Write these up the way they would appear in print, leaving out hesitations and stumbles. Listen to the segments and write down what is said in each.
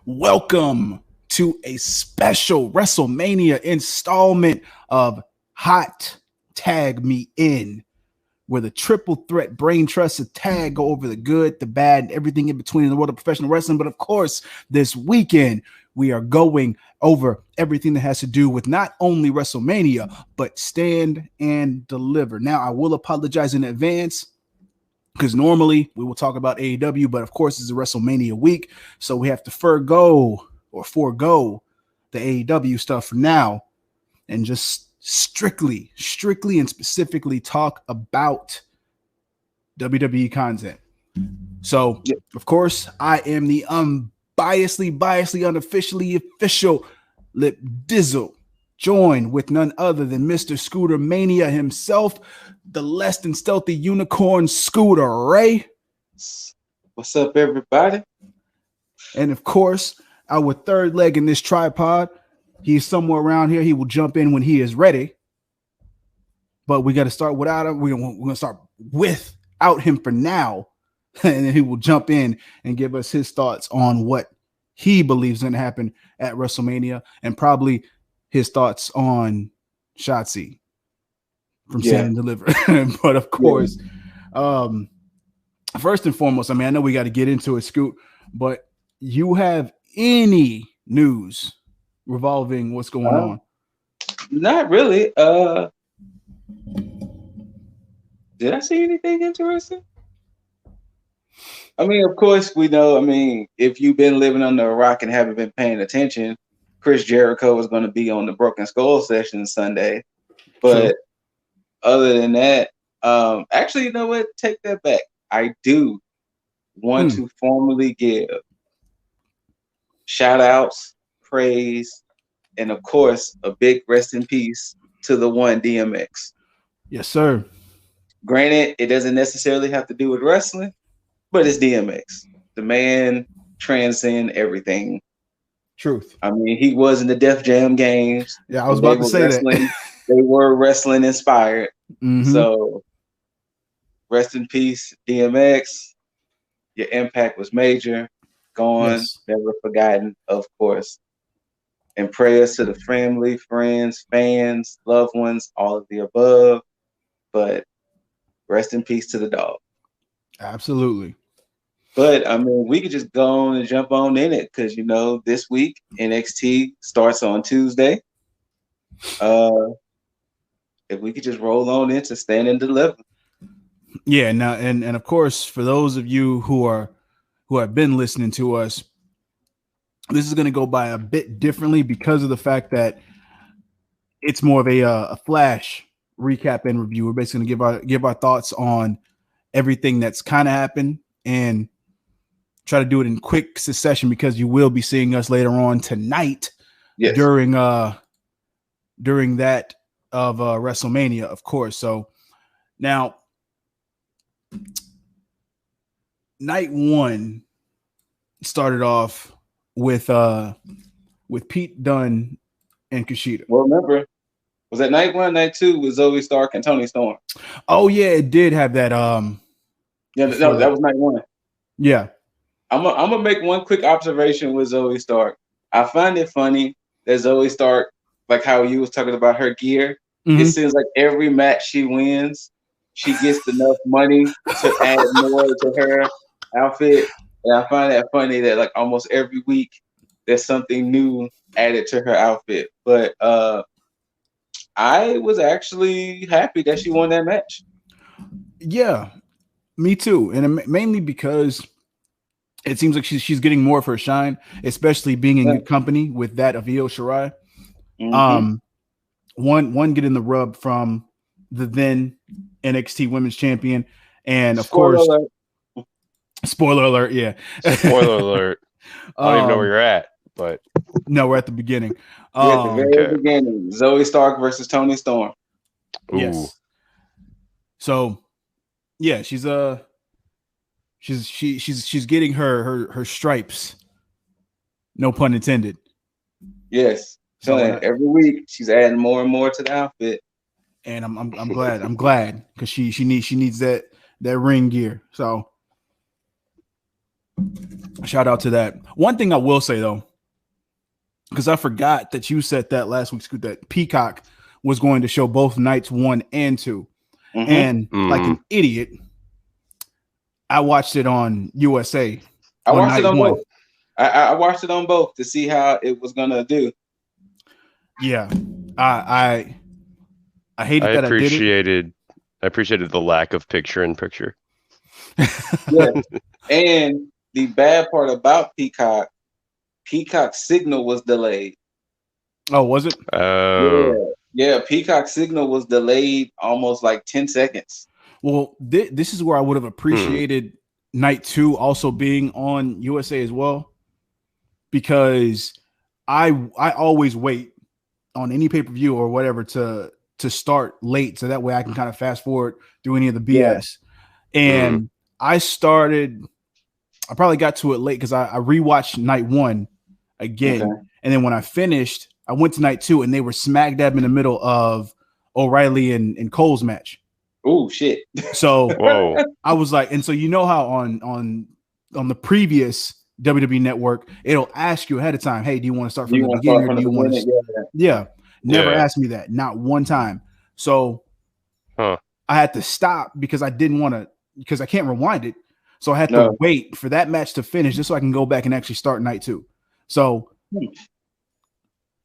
Welcome to a special WrestleMania installment of Hot Tag Me In, where the triple threat brain trust of tag go over the good, the bad, and everything in between in the world of professional wrestling. But of course, this weekend, we are going over everything that has to do with not only WrestleMania, but Stand and Deliver. Now, I will apologize in advance, because normally we will talk about AEW, but of course it's a WrestleMania week, so we have to forego the AEW stuff for now and just strictly and specifically talk about WWE content. So, of course, I am the unbiasedly, unofficially official Lip Dizzle, joined with none other than Mr. Scooter Mania himself, the less than stealthy unicorn ScooterRay. What's up, everybody? And of course, our third leg in this tripod. He's somewhere around here. He will jump in when he is ready. But we got to start without him. We're going to start without him for now. And then he will jump in and give us his thoughts on what he believes is going to happen at WrestleMania, and probably his thoughts on Shotzi from Stand and Deliver. But of course, first and foremost, I know we got to get into it, Scoot, but you have any news revolving what's going on? Not really. Did I see anything interesting? Of course, we know, if you've been living under a rock and haven't been paying attention, Chris Jericho is going to be on the Broken Skull session Sunday. But other than that, actually, you know what? Take that back. I do want to formally give shout outs, praise, and of course, a big rest in peace to the one DMX. Yes, sir. Granted, it doesn't necessarily have to do with wrestling, but it's DMX. The man transcends everything. Truth. He was in the Def Jam games. Yeah, I was about to say that. They were wrestling inspired. Mm-hmm. So, rest in peace, DMX. Your impact was major. Gone, never forgotten, of course. And prayers to the family, friends, fans, loved ones, all of the above. But rest in peace to the dog. Absolutely. But we could just go on and jump on in it, because this week NXT starts on Tuesday. If we could just roll on into Stand and Deliver. Yeah, now and of course, for those of you who have been listening to us, this is going to go by a bit differently because of the fact that it's more of a flash recap and review. We're basically going to give our thoughts on everything that's kind of happened and try to do it in quick succession, because you will be seeing us later on tonight during that of WrestleMania, of course. So now, night one started off with Pete Dunne and Kushida. Well, remember, was that night one? Night two was Zoe Stark and Toni Storm. Oh yeah, it did have that. That was night one. Yeah, I'm gonna make one quick observation with Zoe Stark. I find it funny that Zoe Stark, like how you was talking about her gear, it seems like every match she wins, she gets enough money to add more to her outfit. And I find that funny that like almost every week there's something new added to her outfit. But I was actually happy that she won that match. Yeah, me too. And mainly because it seems like she's getting more of her shine, especially being in good company with that of Io Shirai. One getting the rub from the then NXT Women's Champion, and of course, spoiler alert, yeah, spoiler alert. I don't even know where you're at, but no, we're at the beginning. At the very beginning, Zoe Stark versus Toni Storm. Yes. So, yeah, she's getting her stripes. No pun intended. Yes. So every week she's adding more and more to the outfit. And I'm glad because she needs that ring gear. So Shout out to that. One thing I will say though, because I forgot that you said that last week, Scoot, that Peacock was going to show both nights 1 and 2. And like an idiot, I watched it on USA. I watched it on both. I watched it on both to see how it was gonna do. Yeah, I hated that. I appreciated the lack of picture-in-picture. Yeah, and the bad part about Peacock's signal was delayed. Oh, was it? Yeah. Peacock's signal was delayed almost like 10 seconds. Well, this is where I would have appreciated night 2 also being on USA as well, because I always wait on any pay-per-view or whatever to start late, so that way I can kind of fast forward through any of the BS. Yeah. And I probably got to it late because I rewatched night 1 again. Okay. And then when I finished, I went to night 2 and they were smack dab in the middle of O'Reilly and Cole's match. Oh shit. So whoa. I was like, and so you know how on the previous WWE network, it'll ask you ahead of time, hey, do you want to start from the beginning or do you want to never asked me that, not one time. So I had to stop because I didn't want to, because I can't rewind it. So I had to wait for that match to finish just so I can go back and actually start night 2. So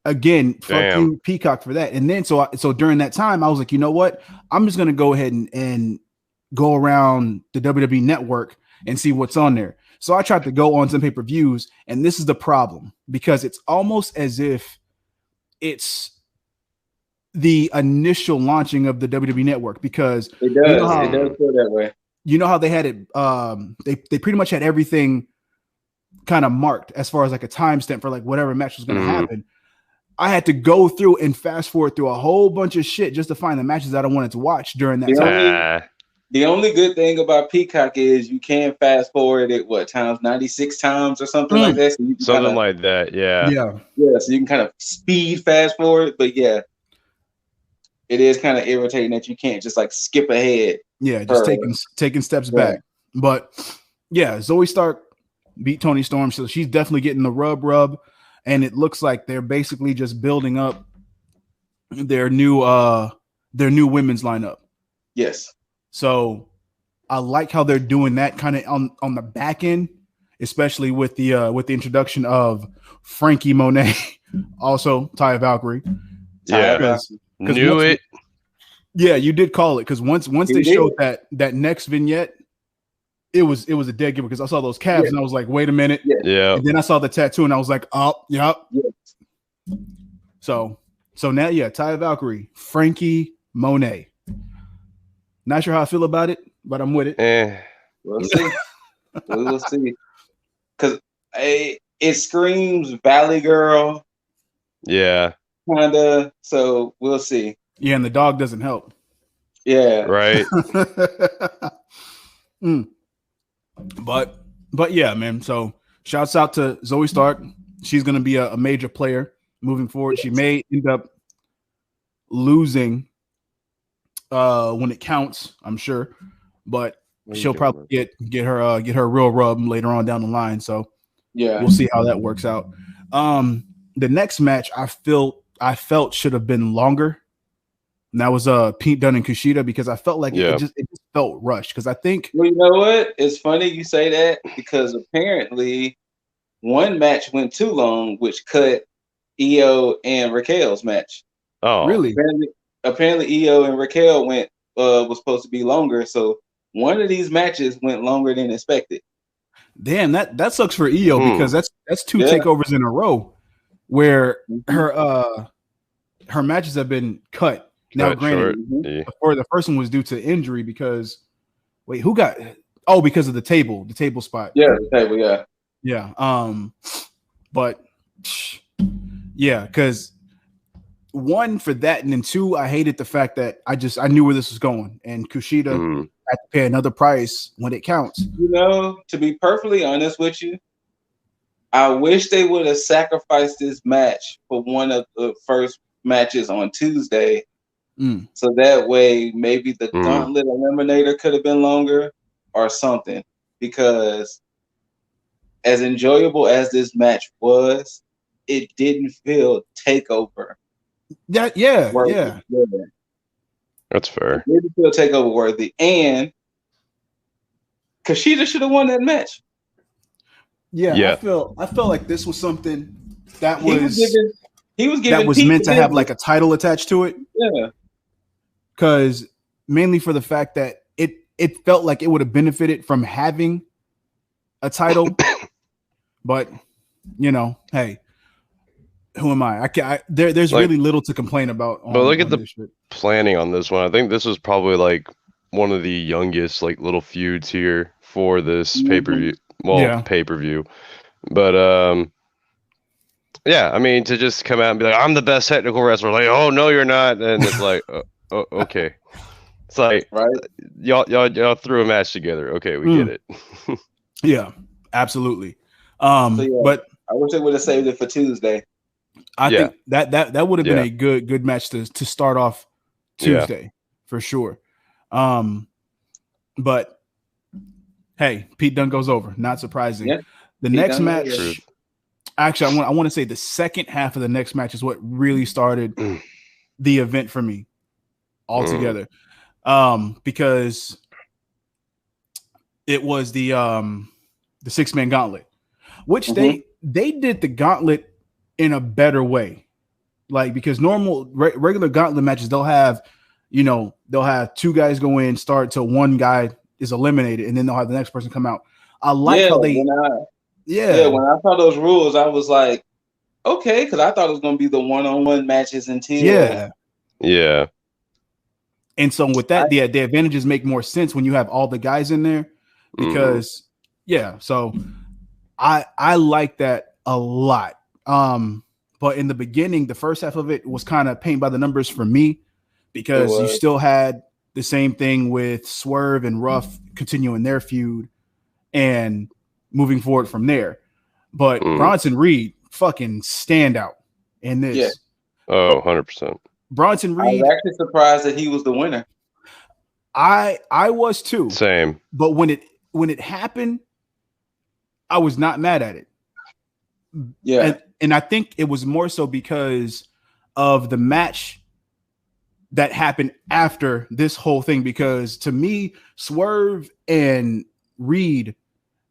again, fuck you, Peacock, for that. And then so during that time, I was like, you know what? I'm just gonna go ahead and go around the WWE network and see what's on there. So I tried to go on some pay-per-views, and this is the problem, because it's almost as if it's the initial launching of the WWE network, because it does feel that way. You know how they had it, they pretty much had everything kind of marked as far as like a timestamp for like whatever match was going to happen. I had to go through and fast forward through a whole bunch of shit just to find the matches that I wanted to watch during that time. The only good thing about Peacock is you can fast forward it times 96 times or something like that. So something like that, yeah. So you can kind of speed fast forward, but yeah, it is kind of irritating that you can't just like skip ahead. Yeah, just taking steps back. But yeah, Zoe Stark beat Toni Storm, so she's definitely getting the rub, and it looks like they're basically just building up their new women's lineup. Yes. So I like how they're doing that kind of on the back end, especially with the introduction of Frankie Monet, also Taya Valkyrie. Yeah, knew it. Yeah, you did call it, because once they showed that next vignette, it was a dead giveaway, because I saw those calves and I was like, wait a minute. Yeah. And then I saw the tattoo and I was like, oh, yep. Yeah. So now, Taya Valkyrie, Frankie Monet. Not sure how I feel about it, but I'm with it. We'll see. We'll see. Because it screams Valley Girl. Yeah. Kinda. So we'll see. Yeah, and the dog doesn't help. Yeah. Right. But yeah, man. So shouts out to Zoe Stark. She's going to be a major player moving forward. Yes. She may end up losing when it counts, I'm sure, but she'll probably get her real rub later on down the line. So yeah, we'll see how that works out. The next match I felt should have been longer. And that was Pete Dunne and Kushida, because I felt like it just felt rushed. Because I think, well, you know what? It's funny you say that, because apparently one match went too long, which cut Io and Raquel's match. Oh, really? Apparently Io and Raquel was supposed to be longer, so one of these matches went longer than expected. Damn, that sucks for Io, because that's two takeovers in a row where her matches have been cut. Now, granted, the first one was due to injury, because who got? Oh, because of the table spot. Yeah, the table. Yeah. But yeah, because one, for that, and then two, I hated the fact that I knew where this was going, and Kushida had to pay another price when it counts. You know, to be perfectly honest with you, I wish they would have sacrificed this match for one of the first matches on Tuesday. So that way, maybe the Gauntlet Eliminator could have been longer or something. Because as enjoyable as this match was, it didn't feel takeover. Yeah. That's fair. It didn't feel takeover worthy, and Kushida should have won that match. Yeah. I felt like this was something that was Pete meant to have like a title attached to it. Yeah, because mainly for the fact that it felt like it would have benefited from having a title, but hey, who am I? There's like, really little to complain about. But look at the planning on this one. I think this was probably like one of the youngest like little feuds here for this pay-per-view. Well, pay-per-view. But yeah, I mean, to just come out and be like, I'm the best technical wrestler, like, oh no, you're not, and it's like, okay. It's like, right? Y'all threw a match together. Okay, we get it. Yeah, absolutely. But I wish they would have saved it for Tuesday. I think that would have been a good match to start off Tuesday for sure. But hey, Pete Dunne goes over. Not surprising. Yeah. The next match, actually, I want to say the second half of the next match is what really started the event for me altogether. Because it was the 6-man gauntlet, which they did the gauntlet in a better way. Like, because normal regular gauntlet matches, they'll have two guys go in, start till one guy is eliminated, and then they'll have the next person come out. I like how they when I saw those rules, I was like, okay, because I thought it was going to be the one-on-one matches until yeah. And so with that, the advantages make more sense when you have all the guys in there, because so I like that a lot. But in the beginning, the first half of it was kind of paint by the numbers for me, because you still had the same thing with Swerve and Ruff continuing their feud and moving forward from there. But Bronson Reed, fucking standout in this. Yeah. Oh, 100%. Bronson Reed. I was actually surprised that he was the winner. I was too. Same. But when it happened, I was not mad at it. Yeah. And I think it was more so because of the match that happened after this whole thing. Because to me, Swerve and Reed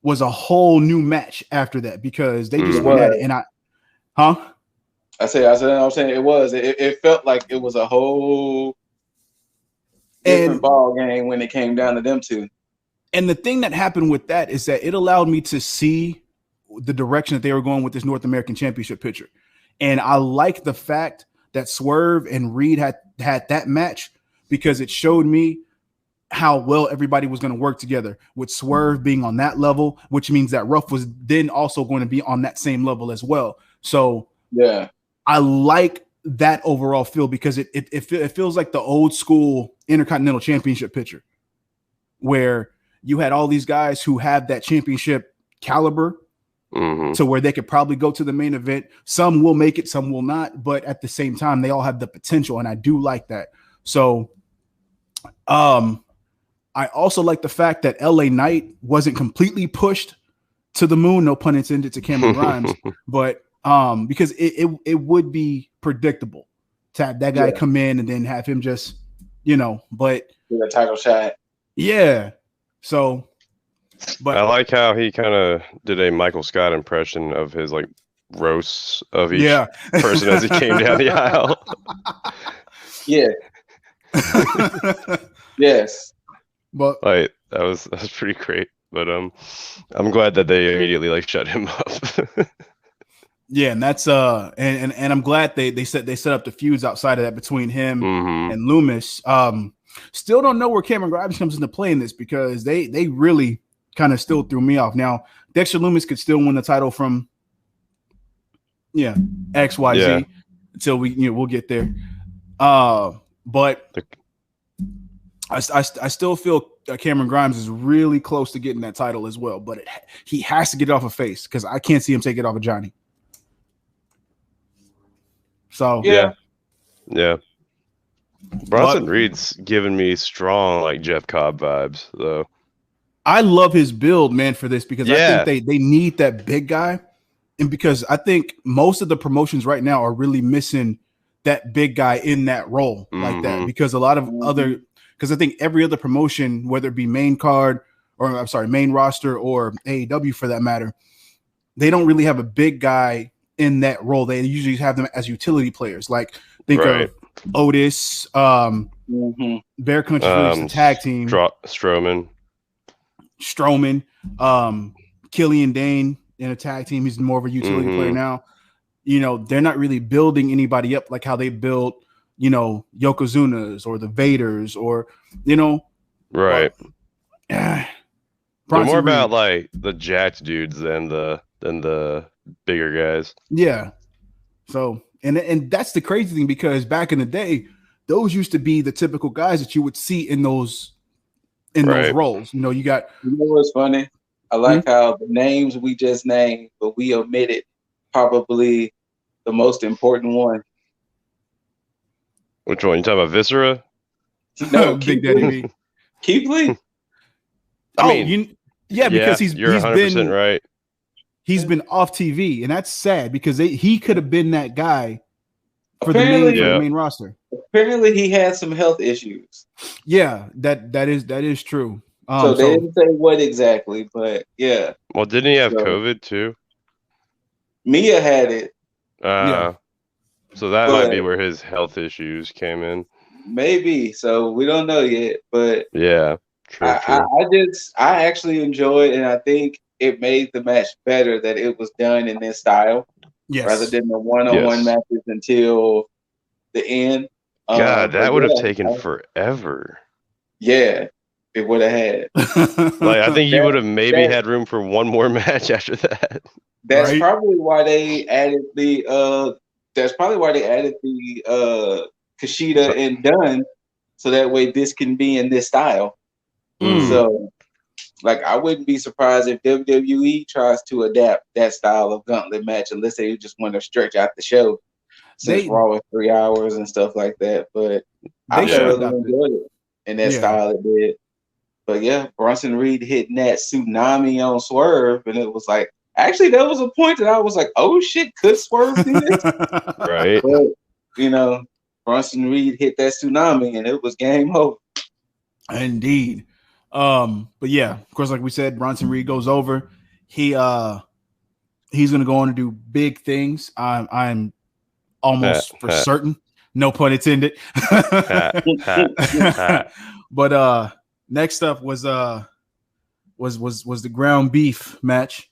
was a whole new match after that, because they just went at it. And I'm saying it was. It felt like it was a whole different ball game when it came down to them two. And the thing that happened with that is that it allowed me to see the direction that they were going with this North American Championship picture. And I like the fact that Swerve and Reed had that match, because it showed me how well everybody was going to work together, with Swerve being on that level, which means that Ruff was then also going to be on that same level as well. So yeah, I like that overall feel, because it feels like the old school Intercontinental Championship picture, where you had all these guys who have that championship caliber to where they could probably go to the main event. Some will make it, some will not, but at the same time, they all have the potential, and I do like that. So I also like the fact that LA Knight wasn't completely pushed to the moon, no pun intended, to Cameron Grimes, but because it would be predictable to have that guy come in and then have him just, but with a title shot. Yeah. So, but I like how he kind of did a Michael Scott impression of his like roasts of each person as he came down the aisle. Yeah. Yes. But like that was pretty great. But I'm glad that they immediately like shut him up. Yeah, and that's and I'm glad they set up the feuds outside of that between him and Loomis. Still don't know where Cameron Grimes comes into play in this, because they really kind of still threw me off. Now, Dexter Loomis could still win the title from XYZ until we'll get there. But I still feel Cameron Grimes is really close to getting that title as well, but he has to get it off of Face, because I can't see him take it off of Johnny. So yeah. Bronson Reed's giving me strong like Jeff Cobb vibes though. I love his build, man, for this because I think they need that big guy. And because I think most of the promotions right now are really missing that big guy in that role like that. Because a lot of because I think every other promotion, whether it be main card or main roster or AEW for that matter, they don't really have a big guy in that role. They usually have them as utility players. Like think of Otis, Bear Country for the tag team, Strowman, Killian Dane in a tag team. He's more of a utility player now. You know, they're not really building anybody up like how they built, you know, Yokozunas or the Vaders or, you know. Right. They're more about like the jacked dudes than the bigger guys. Yeah. So, and that's the crazy thing because back in the day, those used to be the typical guys that you would see in those roles. You know, you got. You know what's funny? I like how the names we just named, but we omitted probably the most important one. Which one? You talking about Viscera? No, Big Daddy V. Keith Lee. Because he's 100% right. He's been off TV, and that's sad because he could have been that guy for the main roster. Apparently, he had some health issues. Yeah, that is true. So they didn't say what exactly, but yeah. Well, didn't he have COVID too? Mia had it. So that might be where his health issues came in. Maybe. So we don't know yet, but yeah, true. I actually enjoyed, and I think it made the match better that it was done in this style, rather than the one-on-one matches until the end. God, that would have taken forever. Yeah, it would have had. Like I think you would have maybe had room for one more match after that. That's probably why they added the. That's probably why they added the Kushida and Dunn, so that way this can be in this style. So, like, I wouldn't be surprised if WWE tries to adapt that style of gauntlet match, unless they just want to stretch out the show, since Raw was 3 hours and stuff like that. But I really enjoyed it in that style it did. But yeah, Bronson Reed hitting that tsunami on Swerve, and it was like, actually, that was a point that I was like, oh shit, could Swerve do this? Right. But, you know, Bronson Reed hit that tsunami, and it was game over. Indeed. But yeah, of course, like we said, Bronson Reed goes over. He's gonna go on to do big things. I'm almost for certain. No pun intended. But next up was the ground beef match,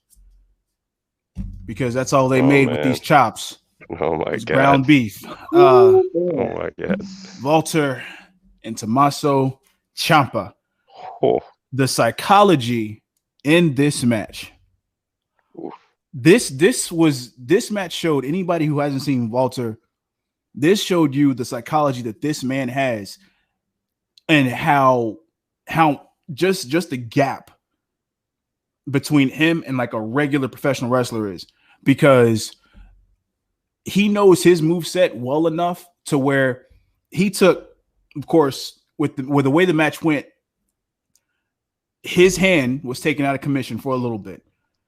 because that's all they made with these chops. Oh my god. Ground beef. Oh my god. Walter and Tommaso Ciampa. The psychology in this match. This match showed anybody who hasn't seen Walter. This showed you the psychology that this man has, and how just the gap between him and like a regular professional wrestler is, because he knows his moveset well enough to where he took, of course, with the way the match went, his hand was taken out of commission for a little bit,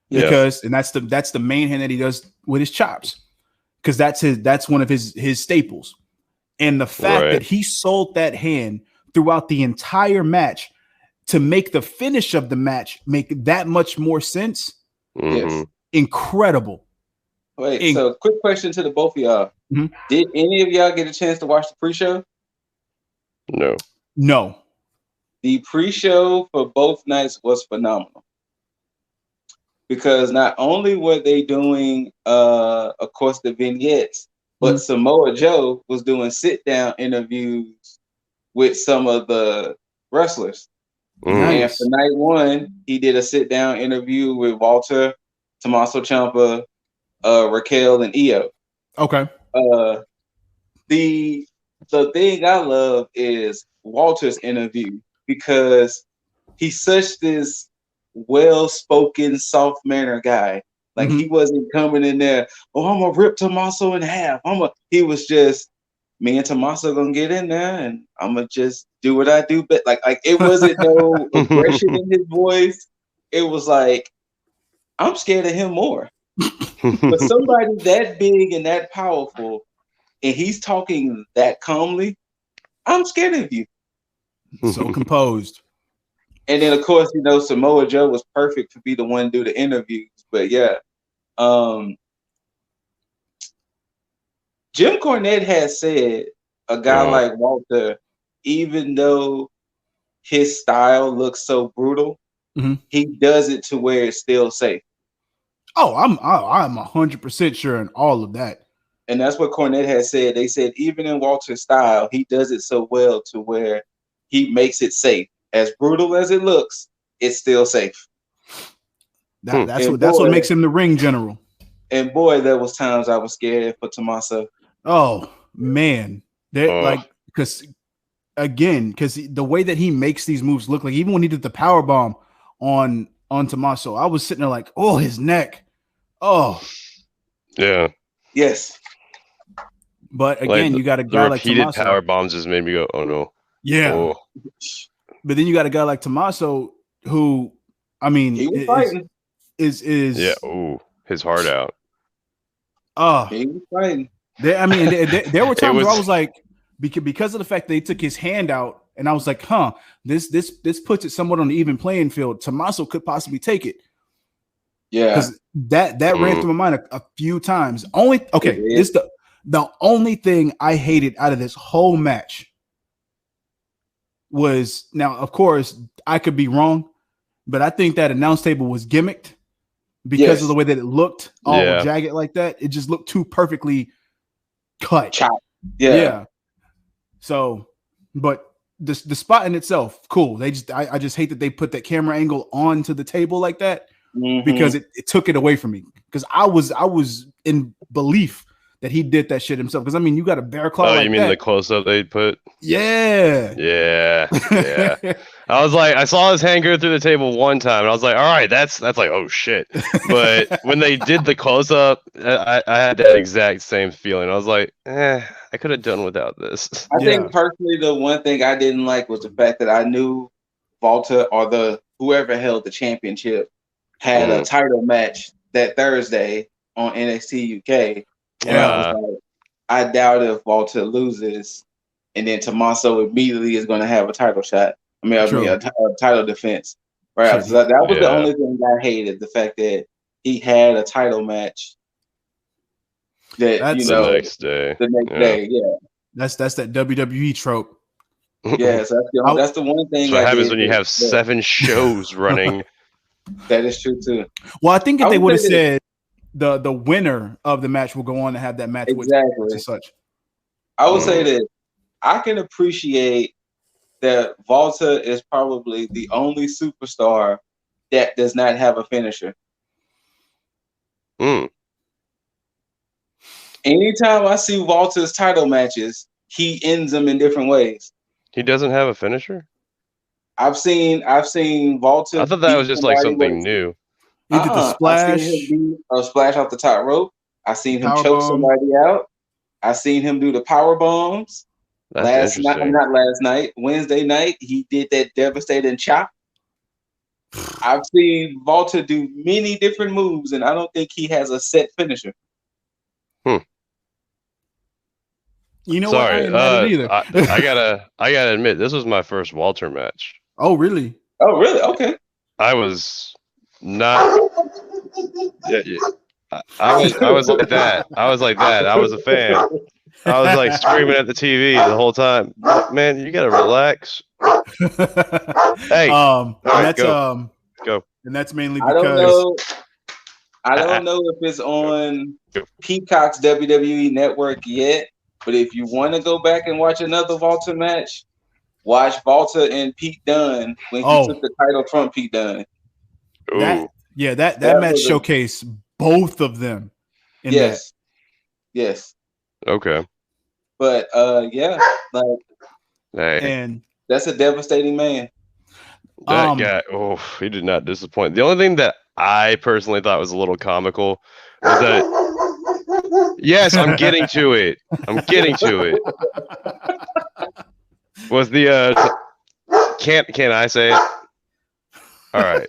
because and that's the main hand that he does with his chops, because that's one of his staples. And the fact that he sold that hand throughout the entire match to make the finish of the match make that much more sense. Yes. Incredible. Wait, so quick question to the both of y'all. Did any of y'all get a chance to watch the pre-show? No. The pre-show for both nights was phenomenal, because not only were they doing, of course, the vignettes, but Samoa Joe was doing sit-down interviews with some of the wrestlers. And for night one, he did a sit-down interview with Walter, Tommaso Ciampa, Raquel, and Io. Okay. The thing I love is Walter's interview, because he's such this well-spoken, soft-mannered guy. Like, he wasn't coming in there, oh, I'm gonna rip Tommaso in half. He was just, me and Tommaso gonna get in there, and I'm gonna just do what I do, but like it wasn't no aggression in his voice. It was like, I'm scared of him more. But somebody that big and that powerful, and he's talking that calmly, I'm scared of you. So composed. And then, of course, Samoa Joe was perfect to be the one to do the interviews. But yeah, Jim Cornette has said a guy like Walter, even though his style looks so brutal, he does it to where it's still safe. Oh, I'm 100% sure in all of that. And that's what Cornette has said. They said even in Walter's style, he does it so well to where he makes it safe. As brutal as it looks, it's still safe. That's what makes him the ring general. And boy, there was times I was scared for Tommaso. Oh man, because the way that he makes these moves look like, even when he did the power bomb on Tommaso, I was sitting there like, oh, his neck. Oh, yeah, yes. But again, you got a guy like Tommaso. Repeated power bombs just made me go, oh no. Yeah. Oh. But then you got a guy like Tommaso who, I mean, he was fighting. Is his heart out. He was fighting. There were times where I was like, because of the fact they took his hand out, and I was like, this puts it somewhat on the even playing field. Tommaso could possibly take it. Yeah, because that ran through my mind a few times. This the only thing I hated out of this whole match was, now of course I could be wrong, but I think that announce table was gimmicked because of the way that it looked all jagged like that. It just looked too perfectly cut. Chop. Yeah. So, but the spot in itself, cool. I just hate that they put that camera angle onto the table like that, because it took it away from me. Because I was in belief that he did that shit himself. Because I mean, you got a bear claw. Oh, you mean the close up they put? Yeah. I was like, I saw his hand go through the table one time, and I was like, all right, that's like, oh shit. But when they did the close up, I had that exact same feeling. I was like, I could have done without this. I think personally, the one thing I didn't like was the fact that I knew Walter or whoever held the championship had a title match that Thursday on NXT UK. And I was like, I doubt if Walter loses, and then Tommaso immediately is going to have a title shot. I mean, a title defense. Right. So that was the only thing I hated, the fact that he had a title match. The next day. That's that WWE trope. Yes, that's the one thing. So what happens when you have 7 shows running. That is true too. Well, I think if they would have said the winner of the match will go on to have that match with such. I would say that I can appreciate that Walter is probably the only superstar that does not have a finisher. Anytime I see Walter's title matches, he ends them in different ways. He doesn't have a finisher? I've seen Walter. I thought that was just like something new. He did the splash. I've seen him do a splash off the top rope. I've seen him choke somebody out. I've seen him do the power bombs. Wednesday night, he did that devastating chop. I've seen Walter do many different moves, and I don't think he has a set finisher. You know what? I ain't mad either. I gotta admit, this was my first Walter match. Oh, really? Okay. I was not. I was like that. I was a fan. I was like screaming at the TV the whole time. Man, you gotta relax. Hey, go. And that's mainly because I don't know if it's on Peacock's WWE network yet, but if you want to go back and watch another Walter match, watch Walter and Pete Dunne when he took the title from Pete Dunne. That match showcased both of them. Yes. Okay. But and that's a devastating man. That guy, he did not disappoint. The only thing that I personally thought was a little comical was that yes, I'm getting to it. Was the can I say it? All right.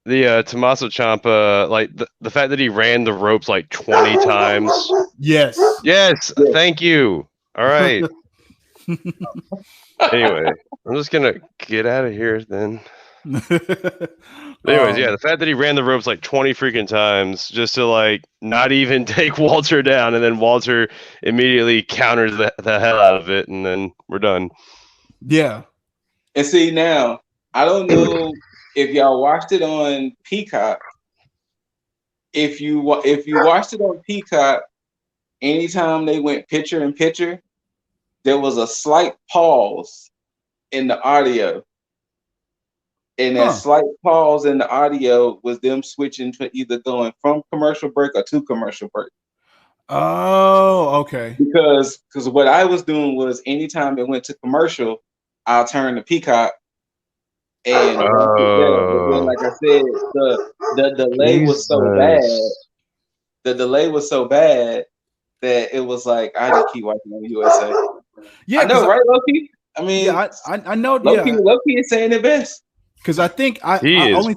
The Tommaso Ciampa, like the fact that he ran the ropes like 20 times. Yes. Yes. Thank you. All right. Anyway, I'm just gonna get out of here then. Anyways, yeah, the fact that he ran the ropes like 20 freaking times just to like not even take Walter down, and then Walter immediately counters the hell out of it, and then we're done. Yeah. And see, now I don't know if y'all watched it on Peacock. If you watched it on Peacock, anytime they went picture in picture, there was a slight pause in the audio. And that slight pause in the audio was them switching to either going from commercial break or to commercial break. Oh, okay. Because what I was doing was anytime it went to commercial, I'll turn to Peacock. And but then, like I said, the delay was so bad. The delay was so bad that it was like I had to keep watching on USA. Yeah, I know, right, Loki? I mean, yeah, I know. Loki is saying it best. Because I think only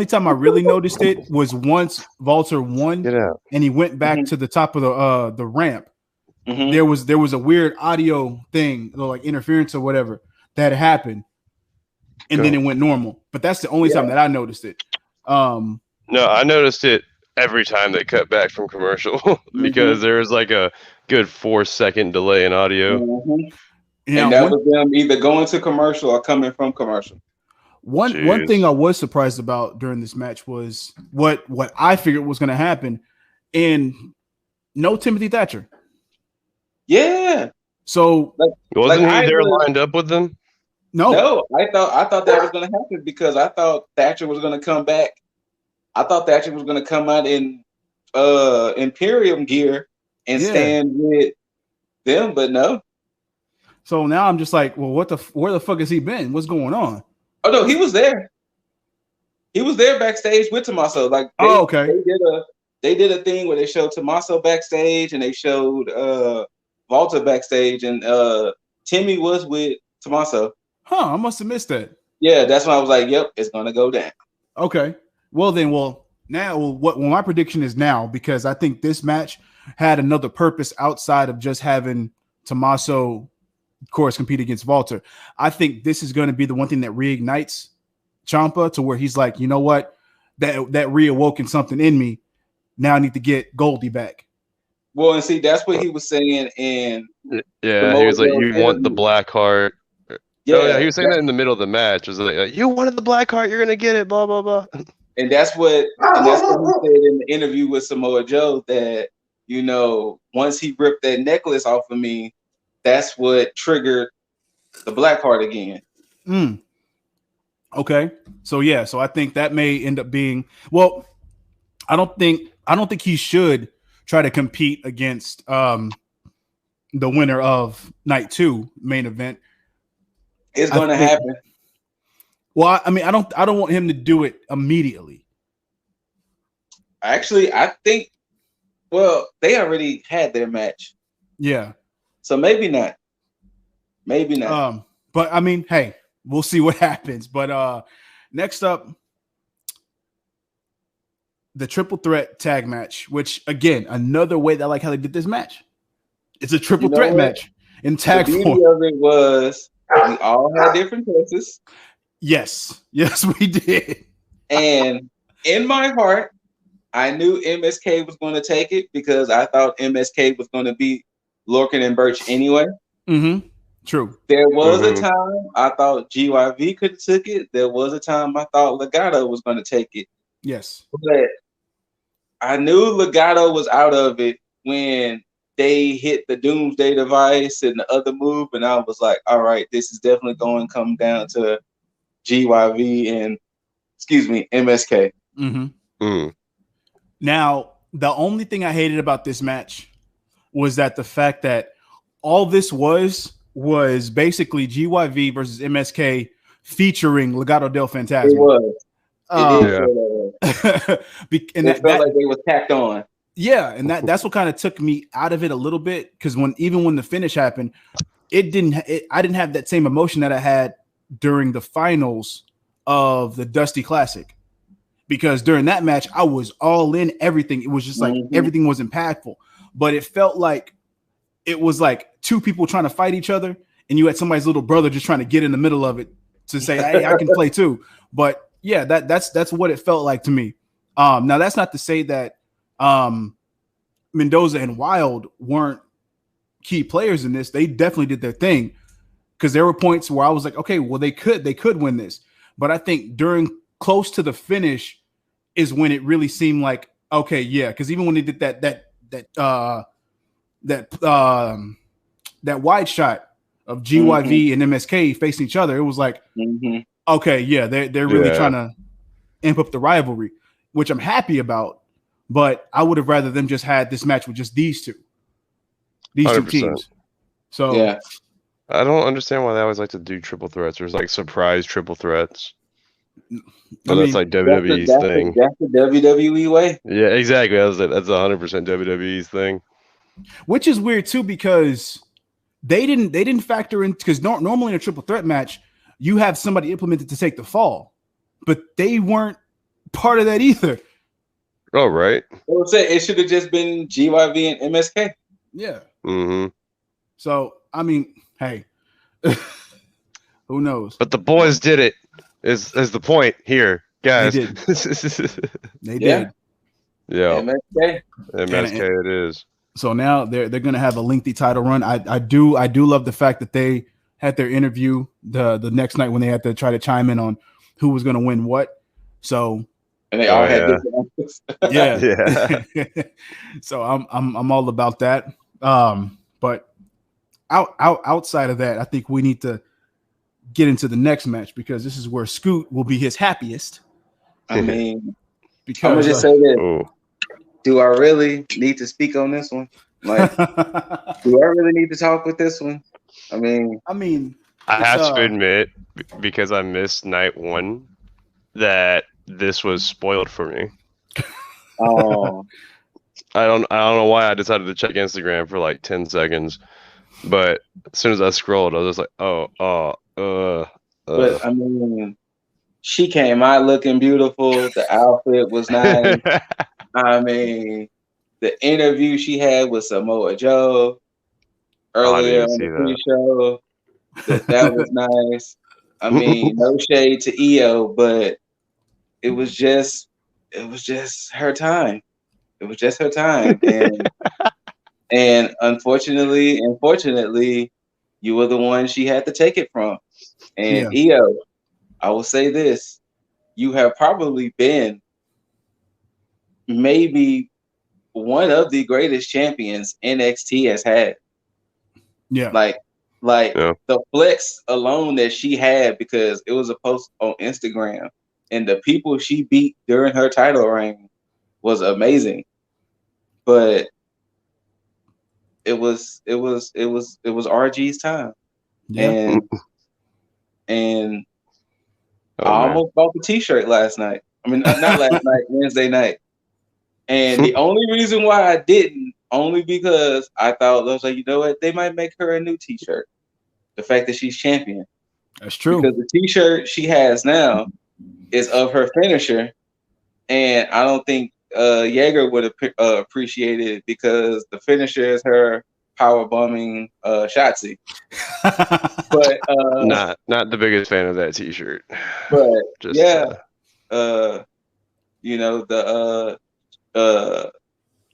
time I really noticed it was once Walter won and he went back to the top of the ramp. Mm-hmm. There was a weird audio thing, like interference or whatever that happened, and then it went normal. But that's the only time that I noticed it. No, I noticed it every time they cut back from commercial because there was like a good 4-second delay in audio. Mm-hmm. And that was them either going to commercial or coming from commercial. One thing I was surprised about during this match was what I figured was going to happen, and no Timothy Thatcher. Yeah. So wasn't he there lined up with them? No. I thought that was going to happen because I thought Thatcher was going to come back. I thought Thatcher was going to come out in Imperium gear and stand with them, but no. So now I'm just like, well, where the fuck has he been? What's going on? Oh no, he was there. He was there backstage with Tommaso. Like, they did a thing where they showed Tommaso backstage and they showed Walter backstage, and Timmy was with Tommaso. I must have missed that. Yeah, that's when I was like, "Yep, it's gonna go down." Okay. What my prediction is now, because I think this match had another purpose outside of just having Tommaso, of course, compete against Walter. I think this is going to be the one thing that reignites Ciampa to where he's like, you know what, that reawoken something in me. Now I need to get Goldie back. Well, and see, that's what he was saying in. Yeah, he was like, "You want the black heart." Yeah, he was saying that in the middle of the match. It was like, "You wanted the black heart, you're gonna get it." Blah blah blah. And that's what he said in the interview with Samoa Joe, that once he ripped that necklace off of me, that's what triggered the black heart again. Okay. So I think that may end up being, well, I don't think he should try to compete against the winner of night 2 main event. It's going to happen. Well, I mean, I don't want him to do it immediately. Actually, I think, well, they already had their match. Yeah. So maybe not. Maybe not. But I mean, hey, we'll see what happens. But next up, the triple threat tag match, which again, another way that I like how they did this match. It's a triple threat match in tag form. The beauty of it was we all had different choices. Yes, we did. And in my heart, I knew MSK was going to take it because I thought MSK was going to beat Lorcan and Birch anyway. Mm-hmm. True. There was a time I thought GYV could have took it. There was a time I thought Legado was going to take it. Yes. But I knew Legado was out of it when they hit the Doomsday Device and the other move, and I was like, all right, this is definitely going to come down to GYV and, MSK. Mm-hmm. Mm. Now, the only thing I hated about this match was that the fact that all this was basically GYV versus MSK featuring Legado del Fantasma. It was. And it felt like they were tacked on. Yeah, and that's what kind of took me out of it a little bit, because when the finish happened, I didn't have that same emotion that I had during the finals of the Dusty Classic, because during that match I was all in everything. It was just like everything was impactful, but it felt like it was like two people trying to fight each other, and you had somebody's little brother just trying to get in the middle of it to say, "Hey, I can play too." But yeah, that's what it felt like to me. Now that's not to say that Mendoza and Wilde weren't key players in this. They definitely did their thing, because there were points where I was like, okay, well, they could win this. But I think during close to the finish is when it really seemed like, okay, yeah, because even when they did that wide shot of GYV and MSK facing each other, it was like, okay, yeah, they're really trying to amp up the rivalry, which I'm happy about. But I would have rather them just had this match with just these two 100%. teams. So yeah, I don't understand why they always like to do triple threats. There's like surprise triple threats. But that's like WWE's thing. That's the WWE way. Yeah, exactly. That's 100% WWE's thing. Which is weird too, because they didn't factor in, because normally in a triple threat match you have somebody implemented to take the fall, but they weren't part of that either. Oh, right. I would say it should have just been GYV and MSK. Yeah. Mm-hmm. So I mean, hey, who knows? But the boys did it. Is the point here, guys? They did. They Yeah. did. Yeah. MSK it is. So now they're gonna have a lengthy title run. I do love the fact that they had their interview the next night when they had to try to chime in on who was gonna win what. So and they all had different answers. Yeah. So I'm all about that. But outside of that, I think we need to get into the next match, because this is where Scoot will be his happiest. I mean, because I'm gonna just say this. Do I really need to speak on this one? Like, do I really need to talk with this one? I mean, I have to admit, because I missed night one, that this was spoiled for me. Oh, I don't know why I decided to check Instagram for like 10 seconds, but as soon as I scrolled, I was just like, But I mean, she came out looking beautiful. The outfit was nice. I mean, the interview she had with Samoa Joe earlier on the pre-show, that was nice. I mean, no shade to EO, but it was just her time. It was just her time, and unfortunately, you were the one she had to take it from. And EO, I will say this: you have probably been maybe one of the greatest champions NXT has had. Yeah. Like the flex alone that she had, because it was a post on Instagram, and the people she beat during her title reign was amazing. But it was RG's time. Yeah. And I almost bought the t-shirt last night. I mean, not last night, Wednesday night. And the only reason why I didn't, only because I thought, I was like, you know what? They might make her a new t-shirt. The fact that she's champion. That's true. Because the t-shirt she has now is of her finisher. And I don't think Jaeger would appreciate it, because the finisher is her power bombing Shotzi. But not the biggest fan of that t-shirt. But just, you know,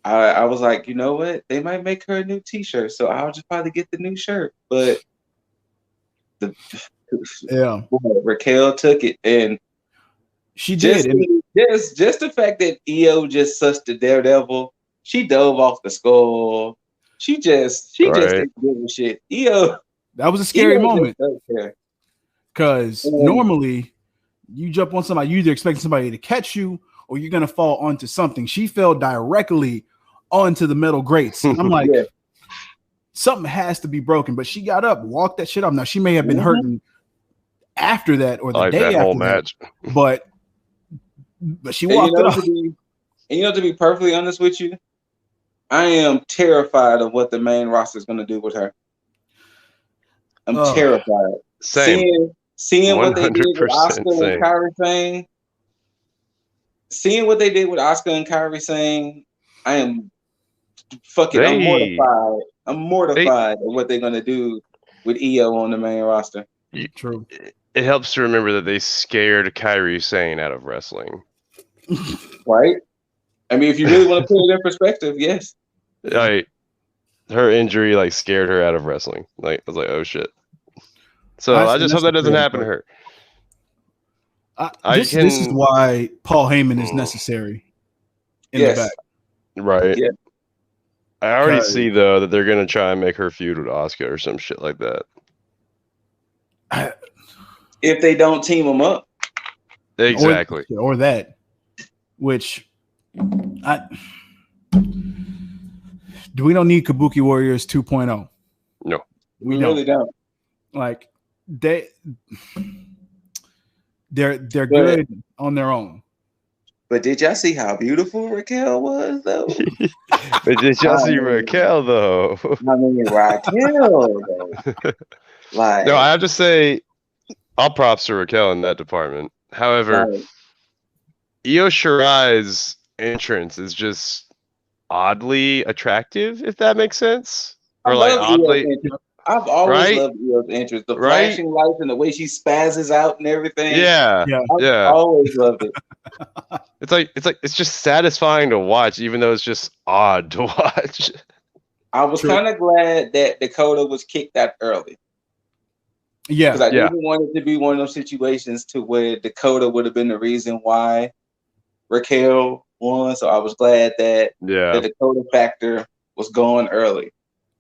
I was like, you know what? They might make her a new t-shirt, so I'll just probably get the new shirt. But Raquel took it, and she did. Just the fact that EO just sussed the Daredevil, she dove off the skull. She just didn't give a shit. EO, that was a scary moment, because normally you jump on somebody, you either expecting somebody to catch you or you're gonna fall onto something. She fell directly onto the metal grates. And I'm like, something has to be broken. But she got up, walked that shit up. Now she may have been hurting after that or the day that after whole that, match, but she walked it off. To be perfectly honest with you, I am terrified of what the main roster is going to do with her. I'm terrified. Same. Seeing what they did with Oscar and Kairi Sane. Seeing what they did with Oscar and Kairi Sane, I am I'm mortified. I'm mortified at what they're gonna do with Io on the main roster. True. It helps to remember that they scared Kairi Sane out of wrestling. Right? I mean, if you really want to put it in perspective, yes. Her injury like scared her out of wrestling. Like I was like, oh shit. So I just hope that doesn't happen to her. This is why Paul Heyman is necessary in the back. Right. Yeah. I already see though that they're gonna try and make her feud with Asuka or some shit like that. If they don't team them up. Exactly. Or that. Which we don't need Kabuki Warriors 2.0. No. We really don't. Like they're good on their own. But did y'all see how beautiful Raquel was, though? But did y'all see Raquel, though? I mean, Raquel, though. Like, no, I have to say, all props to Raquel in that department. However, Io Shirai's entrance is just oddly attractive, if that makes sense. Or like oddly. I've always loved Io's entrance. The flashing lights and the way she spazzes out and everything. Yeah. I've always loved it. It's just satisfying to watch, even though it's just odd to watch. I was kind of glad that Dakota was kicked out early. Yeah. Because I didn't want it to be one of those situations to where Dakota would have been the reason why Raquel won. So I was glad that the Dakota factor was gone early.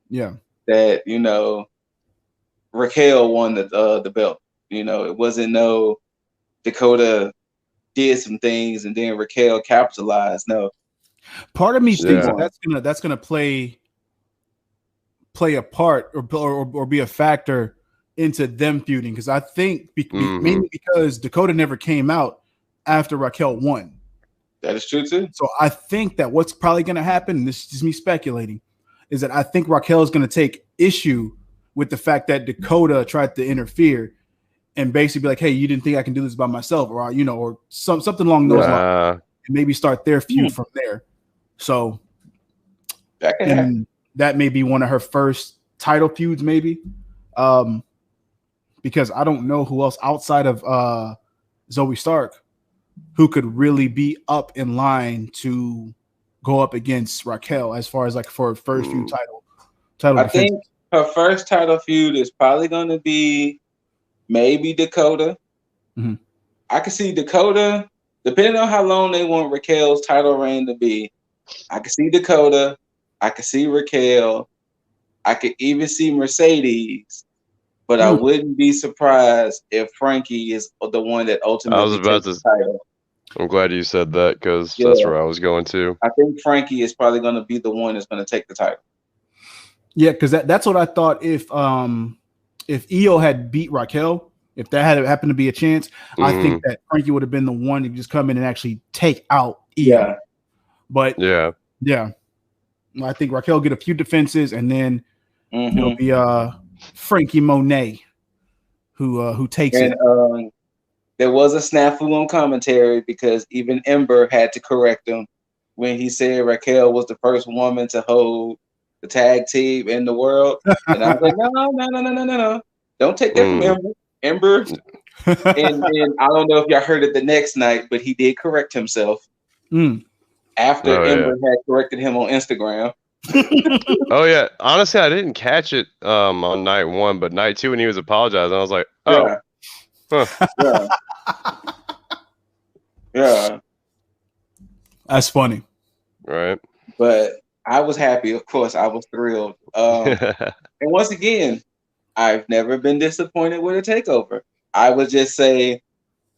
Yeah. That, Raquel won the belt. It wasn't no Dakota did some things and then Raquel capitalized. No. Part of me thinks that's gonna play a part or be a factor into them feuding, because I think mainly because Dakota never came out after Raquel won. That is true too. So I think that what's probably going to happen, and this is just me speculating, is that I think Raquel is going to take issue with the fact that Dakota tried to interfere and basically be like, "Hey, you didn't think I can do this by myself," or or something along those lines, and maybe start their feud from there. So that may be one of her first title feuds, maybe. Because I don't know who else outside of Zoe Stark who could really be up in line to go up against Raquel as far as like for her first feud title. I think her first title feud is probably going to be maybe Dakota. Mm-hmm. I could see Dakota, depending on how long they want Raquel's title reign to be. I could see Dakota. I could see Raquel. I could even see Mercedes. But I wouldn't be surprised if Frankie is the one that ultimately takes the title. I'm glad you said that, because that's where I was going to. I think Frankie is probably going to be the one that's going to take the title. Yeah, because that's what I thought. If Io had beat Raquel, if that had happened to be a chance, I think that Frankie would have been the one to just come in and actually take out Io. Yeah. But I think Raquel get a few defenses, and then it'll be Frankie Monet who takes it. There was a snafu on commentary because even Ember had to correct him when he said Raquel was the first woman to hold the tag team in the world. And I was like, no. Don't take that from Ember. Ember, and I don't know if y'all heard it the next night, but he did correct himself after Ember had corrected him on Instagram. Oh yeah, honestly, I didn't catch it on night one, but night two when he was apologizing, I was like, yeah, that's funny, right? But I was happy, of course. I was thrilled, and once again, I've never been disappointed with a takeover. I would just say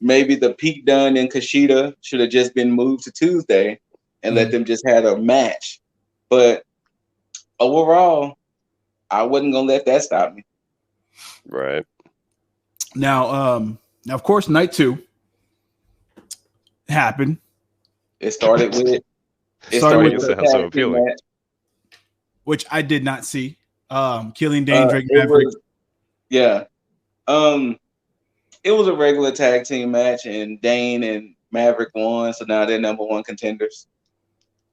maybe the Pete Dunne and Kushida should have just been moved to Tuesday and let them just have a match, but overall, I wasn't gonna let that stop me. Right. Now, of course, night two happened. It started with the so appealing, which I did not see. Killing Dane, Drake Maverick. Yeah. It was a regular tag team match, and Dane and Maverick won, so now they're number one contenders.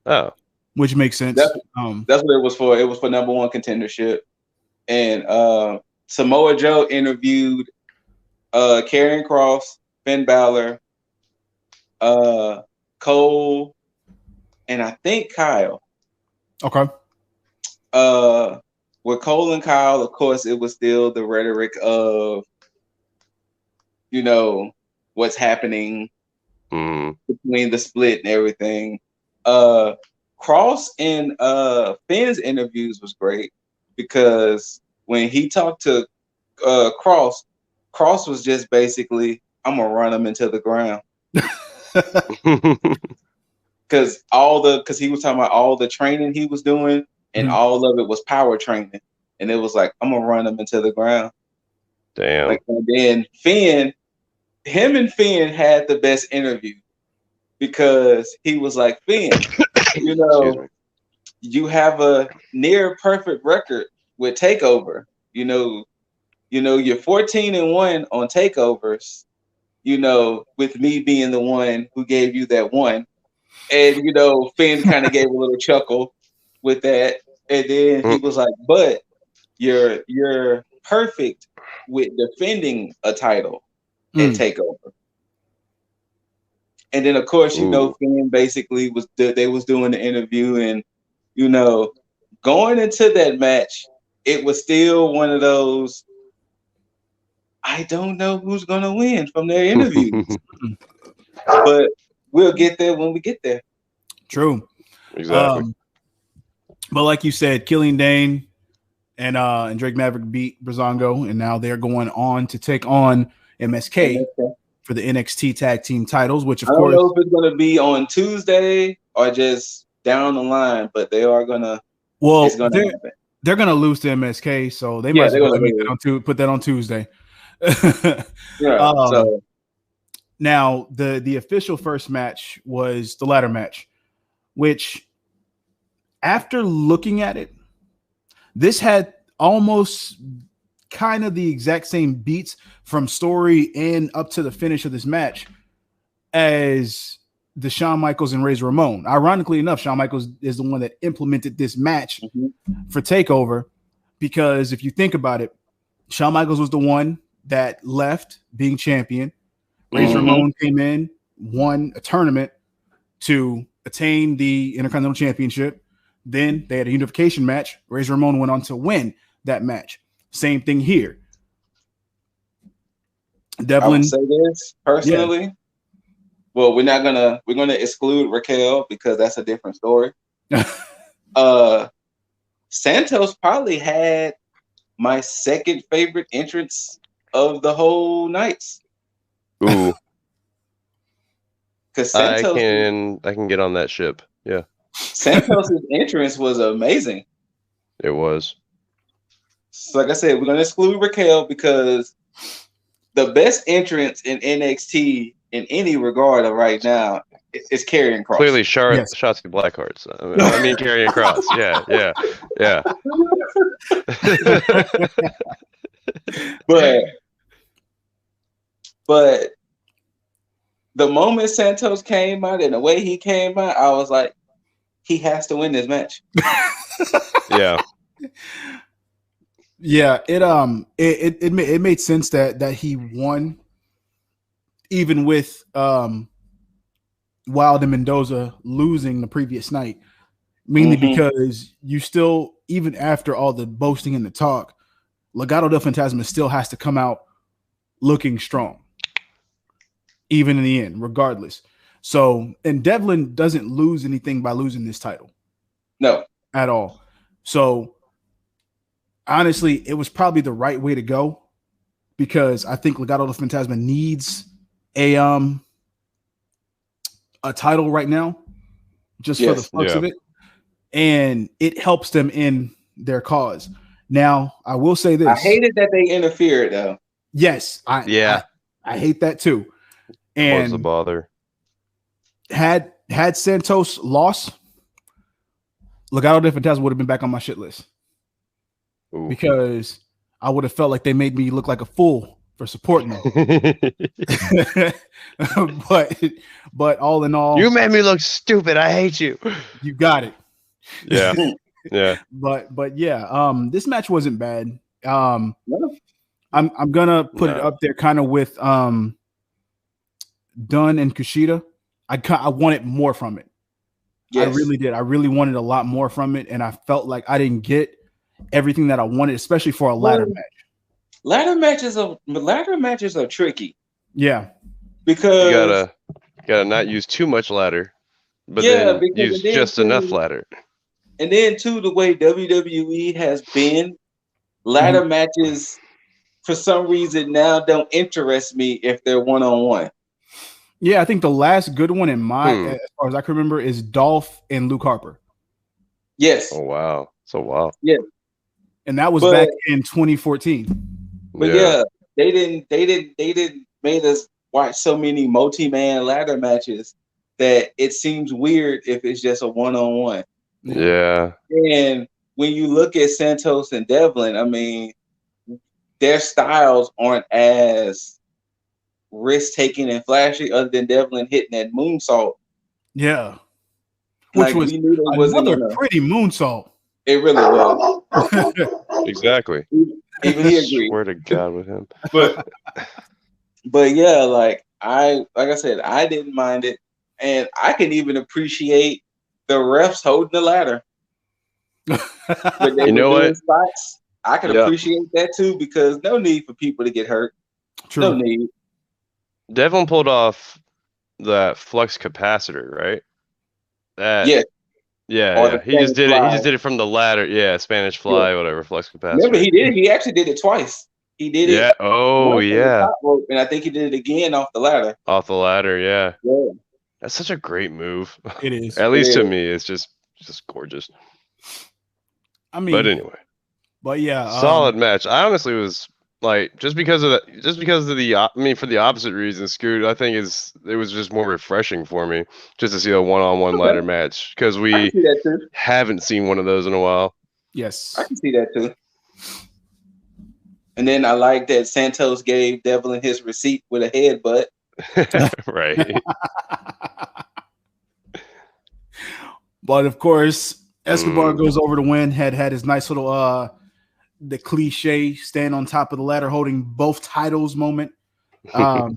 Oh, which makes sense. That's what it was for. It was for number one contendership. And Samoa Joe interviewed Karrion Kross, Finn Balor, Cole, and I think Kyle. Okay. With Cole and Kyle, of course, it was still the rhetoric of, what's happening between the split and everything. Kross and Finn's interviews was great because when he talked to Kross was just basically, I'm gonna run him into the ground. Because he was talking about all the training he was doing, and all of it was power training, and it was like, I'm gonna run him into the ground. Damn. And then Finn had the best interview because he was like, Finn, you have a near perfect record with Takeover. You're 14-1 on takeovers. With me being the one who gave you that one. And, Finn kind of gave a little chuckle with that. And then he was like, but you're perfect with defending a title at Takeover. And then, of course, Finn basically was doing the interview. And, going into that match, it was still one of those, I don't know who's going to win from their interviews. But we'll get there when we get there. True. Exactly. But like you said, Killian Dane and Drake Maverick beat Breezango, and now they're going on to take on MSK for the NXT Tag Team titles, which, of course, I don't know if it's going to be on Tuesday or just down the line, but they are going to. Well, they're going to lose to MSK, so they might put that on Tuesday. So. Now, the official first match was the ladder match, which, after looking at it, this had almost kind of the exact same beats from story and up to the finish of this match as the Shawn Michaels and Razor Ramon. Ironically enough, Shawn Michaels is the one that implemented this match for TakeOver, because if you think about it, Shawn Michaels was the one that left being champion. Razor Ramon came in, won a tournament to attain the Intercontinental Championship. Then they had a unification match. Razor Ramon went on to win that match. Same thing here. Devlin, I would say this personally. Yeah. Well, we're gonna exclude Raquel because that's a different story. Santos probably had my second favorite entrance of the whole nights. Ooh. Because Santos, I can get on that ship. Yeah. Santos' entrance was amazing. It was. So like I said, we're gonna exclude Raquel because the best entrance in NXT in any regard of right now is Karrion Kross. Clearly, Shotzi Blackheart's. I mean Karrion Kross. Yeah. But the moment Santos came out and the way he came out, I was like, he has to win this match. Yeah. Yeah, it made sense that he won, even with Wild and Mendoza losing the previous night, mainly because you still, even after all the boasting and the talk, Legado del Fantasma still has to come out looking strong, even in the end, regardless. So, and Devlin doesn't lose anything by losing this title. No. At all. So, honestly, it was probably the right way to go, because I think Legado del Fantasma needs a title right now, just for the fucks of it. And it helps them in their cause. Now, I will say this. I hated that they interfered, though. Yes. I hate that too. And was a bother. Had Santos lost, Legado del Fantasma would have been back on my shit list. Ooh. Because I would have felt like they made me look like a fool for supporting them. but all in all, you made me look stupid. I hate you. You got it. Yeah. Yeah. But yeah, this match wasn't bad. I'm gonna put it up there kind of with Dunn and Kushida. I wanted more from it. Yes. I really did. I really wanted a lot more from it, and I felt like I didn't get everything that I wanted, especially for a ladder match. Ladder matches are tricky. Yeah, because you gotta not use too much ladder, but then use just enough ladder. And then too, the way WWE has been, ladder matches for some reason now don't interest me if they're one-on-one. Yeah, I think the last good one in as far as I can remember, is Dolph and Luke Harper. Yes. Oh wow. So wow. Yeah. And that was back in 2014. But yeah, they didn't made us watch so many multi-man ladder matches that it seems weird if it's just a one-on-one. Yeah. And when you look at Santos and Devlin, I mean, their styles aren't as risk-taking and flashy, other than Devlin hitting that moonsault. Yeah. Which was another pretty moonsault. It really was. Exactly. Even he agreed. Swear to God with him. But yeah, like I said, I didn't mind it, and I can even appreciate the refs holding the ladder. You know what? Spots, I can appreciate that too, because no need for people to get hurt. True. No need. Devlin pulled off that flux capacitor, right? Yeah. He just did it. He just did it from the ladder. Yeah, Spanish fly, whatever, flux capacitor. Remember, he did it. He actually did it twice. He did it. Yeah. Oh, yeah. Rope, and I think he did it again off the ladder. Off the ladder, yeah. Yeah. That's such a great move. It is. At least to me, it's just gorgeous. I mean, but anyway. But yeah, solid match. I honestly was like, just because of for the opposite reason, Scoot, I think it was just more refreshing for me just to see a one-on-one ladder match, because we haven't seen one of those in a while. Yes, I can see that too. And then I like that Santos gave Devlin his receipt with a headbutt. Right. But of course, Escobar goes over to win. Had his nice little the cliche stand on top of the ladder holding both titles moment. Same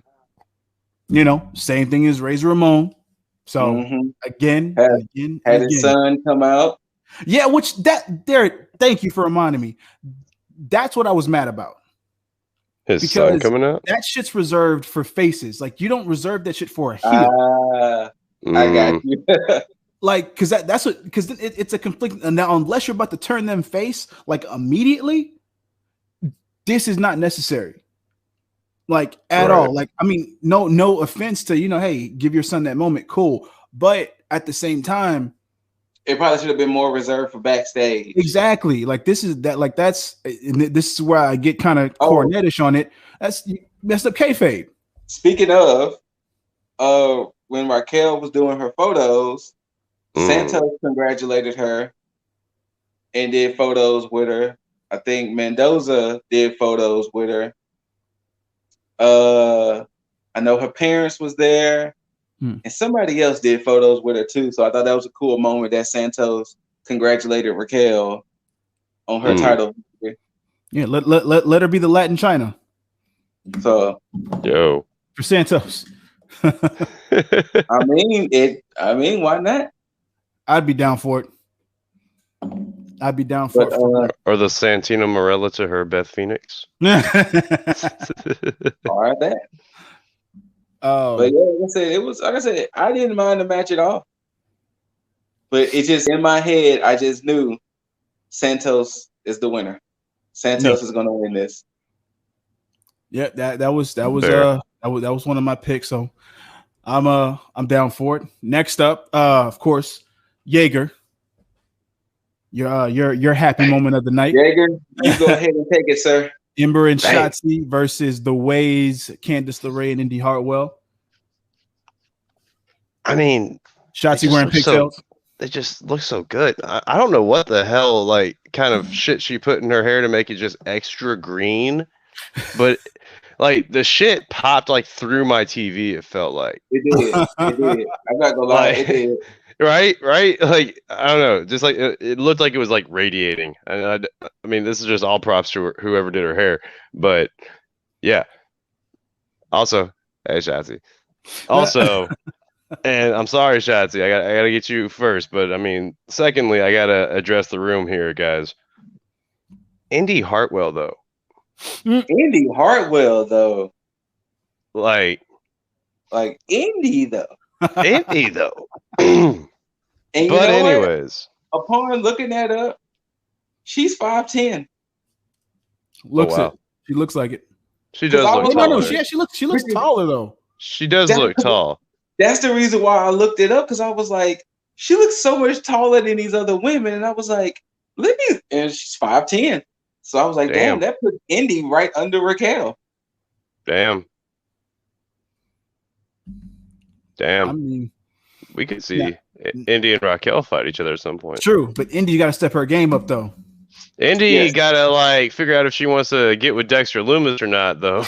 thing as Razor Ramon. So again, had his son come out. Yeah, thank you for reminding me. That's what I was mad about. His son coming out? That shit's reserved for faces. Like, you don't reserve that shit for a heel. I got you. Like, because it's a conflict. And now, unless you're about to turn them face, like, immediately, this is not necessary. Like, at all. Like, I mean, no offense to, hey, give your son that moment. Cool. But at the same time, it probably should have been more reserved for backstage. Exactly. Like, this is where I get kind of cornetish on it. That's messed up kayfabe. Speaking of, when Raquel was doing her photos, Santos congratulated her and did photos with her. I think Mendoza did photos with her. I know her parents was there. And somebody else did photos with her too. So I thought that was a cool moment that Santos congratulated Raquel on her title. Yeah, let her be the Latin China. So for Santos. I mean, why not? I'd be down for it. I'd be down for it. Or the Santino Marella to her Beth Phoenix. All right, that. But yeah, like I said, I didn't mind the match at all. But it's just in my head, I just knew Santos is the winner. Santos is going to win this. Yeah, that was one of my picks. So I'm down for it. Next up, of course, Jaeger. Your happy moment of the night. Jaeger, you go ahead and take it, sir. Ember and Shotzi versus the Ways, Candice LeRae and Indy Hartwell. I mean, Shotzi wearing pigtails. they just look so good. I don't know what the hell like kind of shit she put in her hair to make it just extra green, but like the shit popped like through my TV. It felt like it did. It did. I'm not gonna lie, it did. Right. Like I don't know, just like it looked like it was like radiating. And I mean, this is just all props to whoever did her hair, but yeah. Also, hey Shotzi. Also, and I'm sorry, Shotzi, I gotta get you first, but I mean, secondly, I gotta address the room here, guys. Indy Hartwell, though. Indy Hartwell, though. Like Indy, though. Indy, though. And but anyways, upon looking that up, she's 5'10". Looks it. She looks like it. She does look taller. No, she looks taller though. She does look tall. That's the reason why I looked it up, because I was like, she looks so much taller than these other women, and I was like, and she's 5'10". So I was like, damn, that put Indy right under Raquel. Damn. I mean, we could see Indy and Raquel fight each other at some point. True, but Indy got to step her game up though. Indy gotta like figure out if she wants to get with Dexter Lumis or not, though.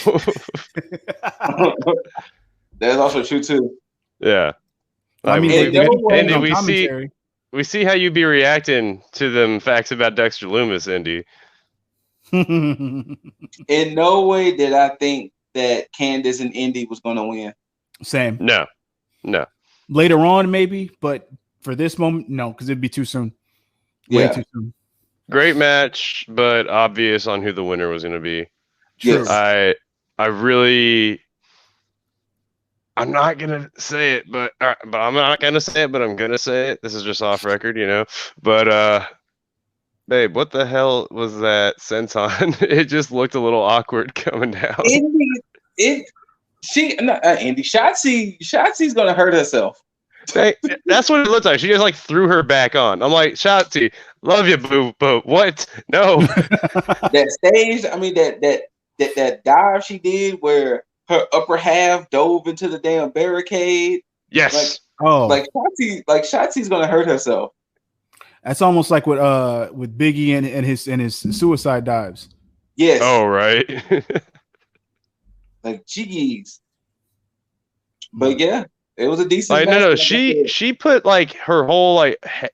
That's also true too. Yeah, I mean, Indy, we see how you be reacting to them facts about Dexter Lumis, Indy. In no way did I think that Candice and Indy was going to win. Same. No. Later on, maybe, but for this moment, no, because it'd be too soon. Way too soon. Great match, but obvious on who the winner was going to be. Yes. I'm not gonna say it, but I'm not gonna say it, but I'm gonna say it. This is just off record, you know. But babe, what the hell was that senton? It just looked a little awkward coming down. Indy, Shotzi's gonna hurt herself. That's what it looked like. She just like threw her back on. I'm like, Shotzi, love you, boo, but what? No. That stage, I mean, that dive she did where her upper half dove into the damn barricade. Yes. Shotzi's gonna hurt herself. That's almost like with Biggie and his suicide dives. Yes. Oh right. Like jiggies. But yeah, it was a decent. No. She put like her whole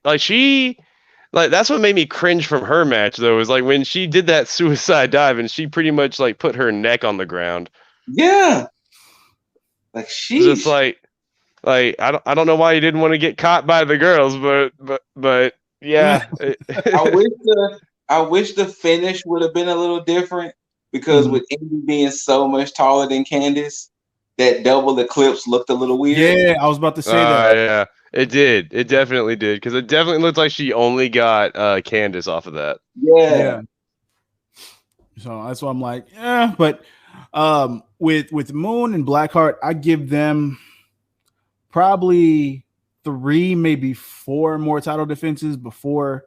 that's what made me cringe from her match though. Is like when she did that suicide dive and she pretty much like put her neck on the ground. Yeah. Like she just like I don't know why you didn't want to get caught by the girls, but yeah. I wish the finish would have been a little different, because with Indy being so much taller than Candice, that double eclipse looked a little weird. Yeah, I was about to say that. Yeah, it did. It definitely did, because it definitely looked like she only got Candice off of that. Yeah. So that's why I'm like, but with Moon and Blackheart, I give them probably 3, maybe 4 more title defenses before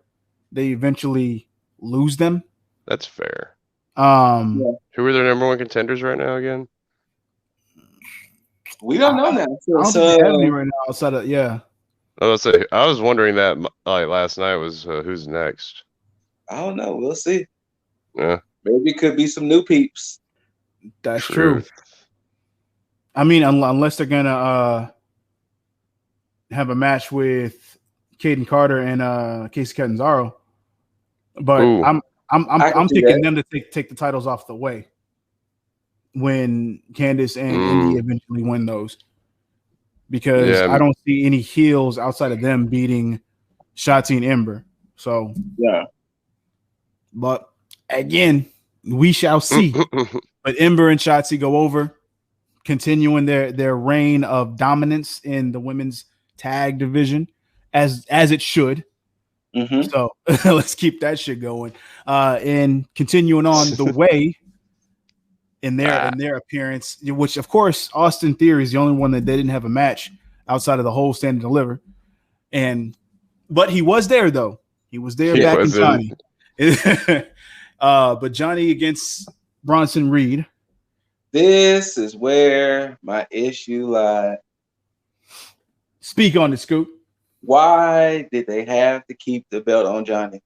they eventually lose them. That's fair. Who are their number 1 contenders right now again? We don't know now. I don't think they have any right now outside of I was wondering that like last night was who's next. I don't know. We'll see. Yeah. Maybe it could be some new peeps. That's true. I mean, unless they're gonna have a match with Kaden Carter and Casey Catanzaro, but I'm picking them to take the titles off the way when Candice and Indy eventually win those, because I don't see any heels outside of them beating Shotzi and Ember. So but again, we shall see. But Ember and Shotzi go over, continuing their reign of dominance in the women's tag division, as it should. So let's keep that shit going. And continuing on the way in their appearance, which of course Austin Theory is the only one that they didn't have a match outside of the whole Stand and Deliver. But he was there though. He was there back in Johnny. But Johnny against Bronson Reed. This is where my issue lies. Speak on it, Scoot. Why did they have to keep the belt on Johnny?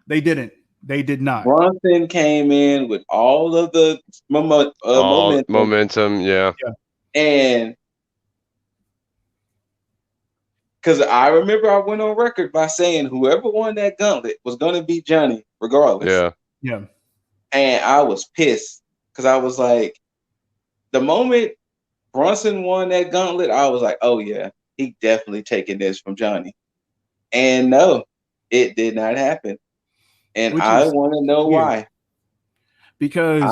They didn't. They did not. Bronson came in with all of the momentum. Yeah. And because I remember I went on record by saying whoever won that gauntlet was going to beat Johnny regardless. Yeah. And I was pissed because I was like, the moment Bronson won that gauntlet, I was like, oh yeah, he definitely taking this from Johnny. And no, it did not happen. And I want to know why. Because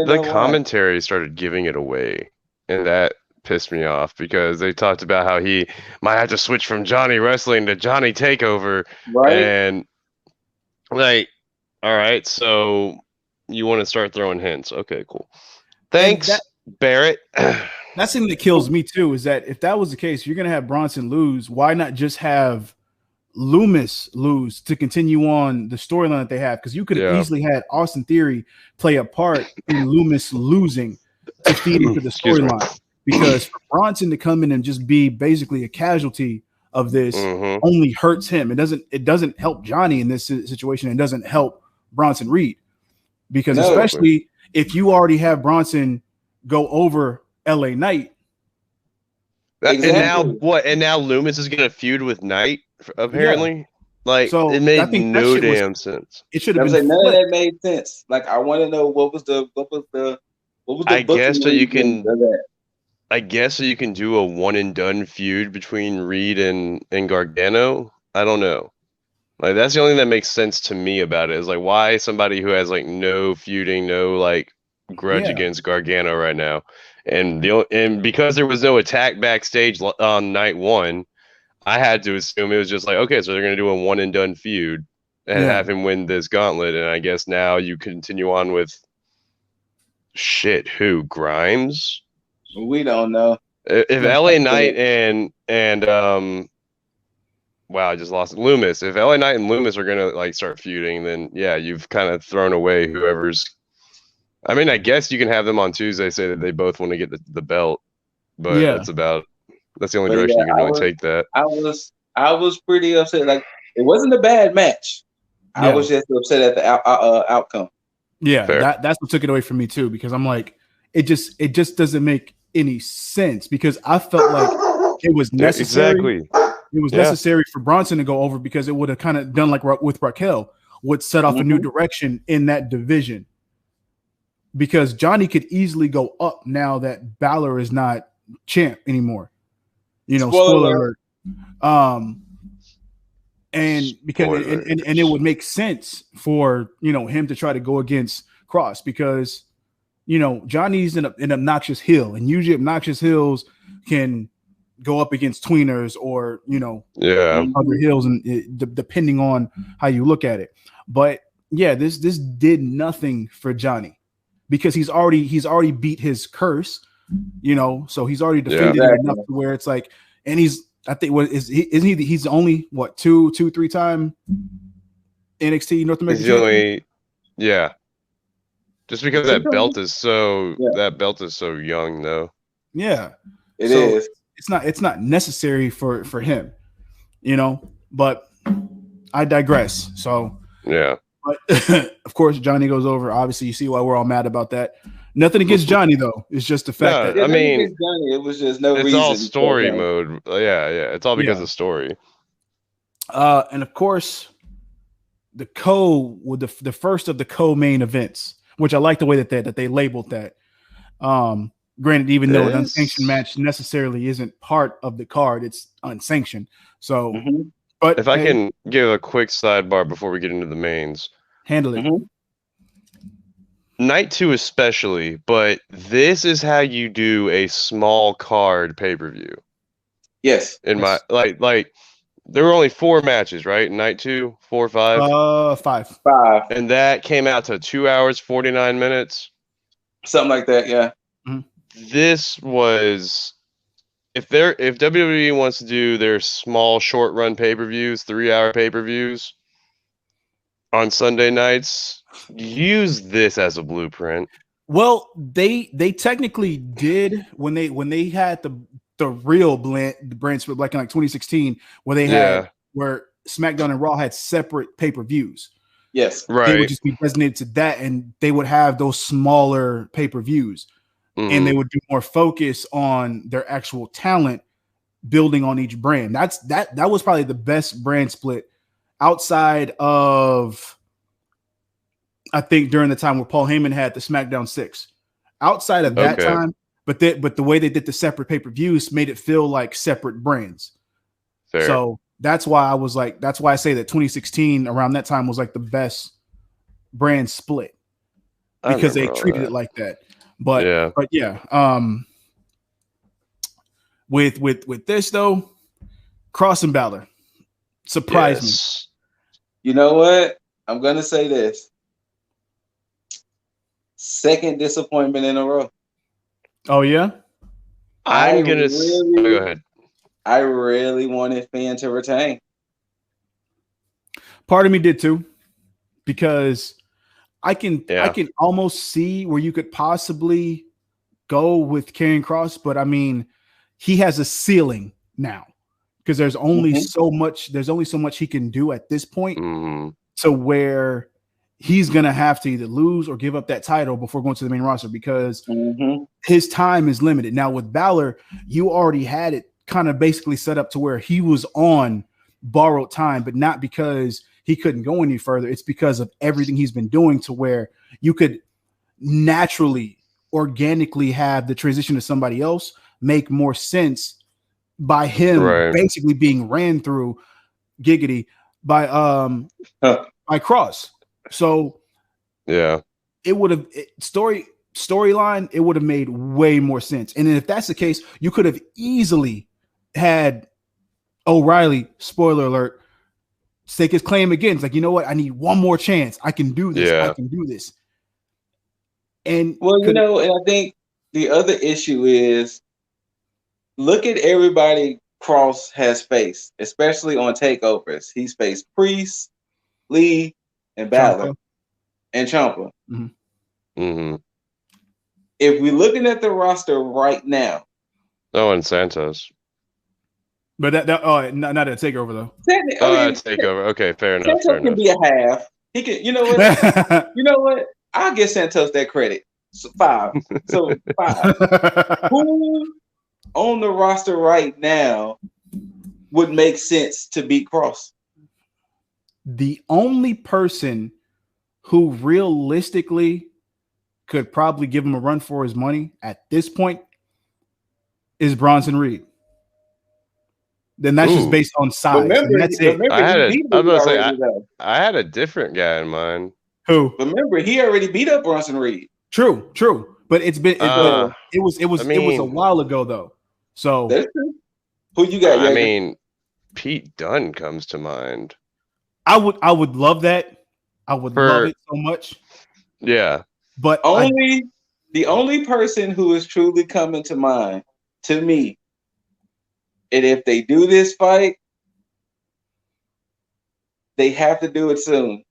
the commentary started giving it away, and that pissed me off because they talked about how he might have to switch from Johnny Wrestling to Johnny Takeover. Right. And like, all right, so you want to start throwing hints. Okay, cool. Thanks, Barrett. That's something that kills me too, is that if that was the case, you're going to have Bronson lose. Why not just have Loomis lose to continue on the storyline that they have? Because you could have easily had Austin Theory play a part in Loomis losing to feed into the storyline. Because for Bronson to come in and just be basically a casualty of this only hurts him. It doesn't help Johnny in this situation. It doesn't help Bronson Reed. Because especially if you already have Bronson go over LA Knight. Exactly. And now what? And now Loomis is going to feud with Knight, apparently. Like, so it made no damn sense. It should have been. None of that made sense. Like, I want to know what was the I guess so you can. I guess so you can do a one and done feud between Reed and Gargano. I don't know. Like, that's the only thing that makes sense to me about it, is like, why somebody who has like no feuding, no like grudge against Gargano right now. And because there was no attack backstage on night one, I had to assume it was just like, okay, so they're going to do a one and done feud and have him win this gauntlet. And I guess now you continue on with who? Grimes? We don't know. If LA Knight and wow, I just lost it. Loomis. If LA Knight and Loomis are going to like start feuding, then yeah, you've kind of thrown away whoever's. I mean, I guess you can have them on Tuesday say that they both want to get the belt, but that's the only direction you can really take that. I was pretty upset. Like, it wasn't a bad match. I was just upset at the outcome. Yeah, that's what took it away from me too, because I'm like, it just doesn't make any sense, because I felt like it was necessary. Exactly. It was necessary for Bronson to go over, because it would have kind of done like with Raquel, would set off a new direction in that division. Because Johnny could easily go up now that Balor is not champ anymore. You know, spoiler alert. And because and it would make sense for, you know, him to try to go against Cross, because, you know, Johnny's an obnoxious heel, and usually obnoxious heels can go up against tweeners or, you know, other heels, and depending on how you look at it. But yeah, this did nothing for Johnny, because he's already beat his curse, you know, so he's already defended it enough to where it's like, and he's he's only 2-3 time NXT North American champion? Just because that belt is so young though. Yeah. It is. It's not necessary for him, you know, but I digress. So but of course Johnny goes over. Obviously, you see why we're all mad about that. Nothing against Johnny though. It's just the fact that I mean, Johnny, it was just no reason. It's all story mode. Yeah. It's all because of story. And of course, the first of the co-main events, which I like the way that they labeled that. Granted, even though an unsanctioned match necessarily isn't part of the card, it's unsanctioned. So, but if I can give a quick sidebar before we get into the mains, handle it. Night 2 especially, but this is how you do a small card pay-per-view. Yes. My like there were only 4 matches, right? Night 2, 4 or 5? 5. And that came out to 2 hours 49 minutes. Something like that, yeah. This was if WWE wants to do their small short run pay-per-views, 3-hour pay-per-views on Sunday nights, use this as a blueprint. Well, they technically did when they had the the real brand split back in like 2016, where they had where SmackDown and Raw had separate pay-per-views. Yes, right. They would just be designated to that, and they would have those smaller pay-per-views, and they would do more focus on their actual talent, building on each brand. That was probably the best brand split outside of, I think, during the time where Paul Heyman had the SmackDown 6. Outside of that time, but the way they did the separate pay-per-views made it feel like separate brands. Fair. So that's why I say that 2016 around that time was like the best brand split, because they treated it like that. But with this though, Cross and Balor surprised me. You know what? I'm gonna say this. Second disappointment in a row. Oh yeah? Go ahead. I really wanted Finn to retain. Part of me did too, because I can almost see where you could possibly go with Karrion Kross, but I mean, he has a ceiling now, because there's only so much he can do at this point, to where he's gonna have to either lose or give up that title before going to the main roster, because his time is limited. Now with Balor, you already had it kind of basically set up to where he was on borrowed time, but not because he couldn't go any further. It's because of everything he's been doing, to where you could naturally, organically have the transition to somebody else make more sense by him basically being ran through by Kross. So it would have storyline, it would have made way more sense. And if that's the case, you could have easily had O'Reilly, spoiler alert, stake his claim again. It's like, you know what? I need one more chance. I can do this. I can do this. And and I think the other issue is, look at everybody Kross has faced, especially on takeovers. He's faced Priest, Lee, and Balor, and Ciampa. If we're looking at the roster right now, and Santos. But not at Takeover though. Takeover. Okay, fair enough. Santos can be a half. He can. You know what? You know what? I'll give Santos that credit. 5. So 5. Who on the roster right now would make sense to beat Kross? The only person who realistically could probably give him a run for his money at this point is Bronson Reed. Then that's just based on size. Remember, that's it. I had a different guy in mind. Who? Remember, he already beat up Bronson Reed. True. But it was a while ago though. So that's true. Who you got? I mean, Pete Dunne comes to mind. I would love that. I would love it so much. Yeah. But the only person who is truly coming to mind to me, and if they do this fight, they have to do it soon.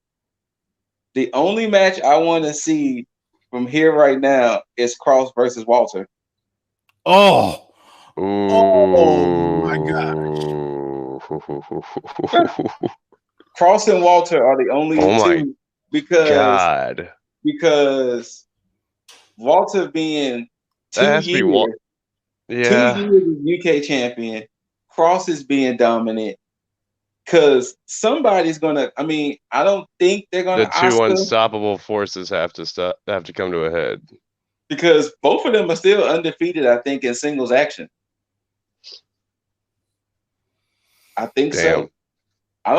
The only match I want to see from here right now is Kross versus Walter. Oh my God. Kross and Walter are the only two because Walter being 2 years as UK champion, Kross is being dominant. Because somebody's gonna. I mean, I don't think they're gonna. The two unstoppable forces have to come to a head. Because both of them are still undefeated, I think, in singles action. I think so. I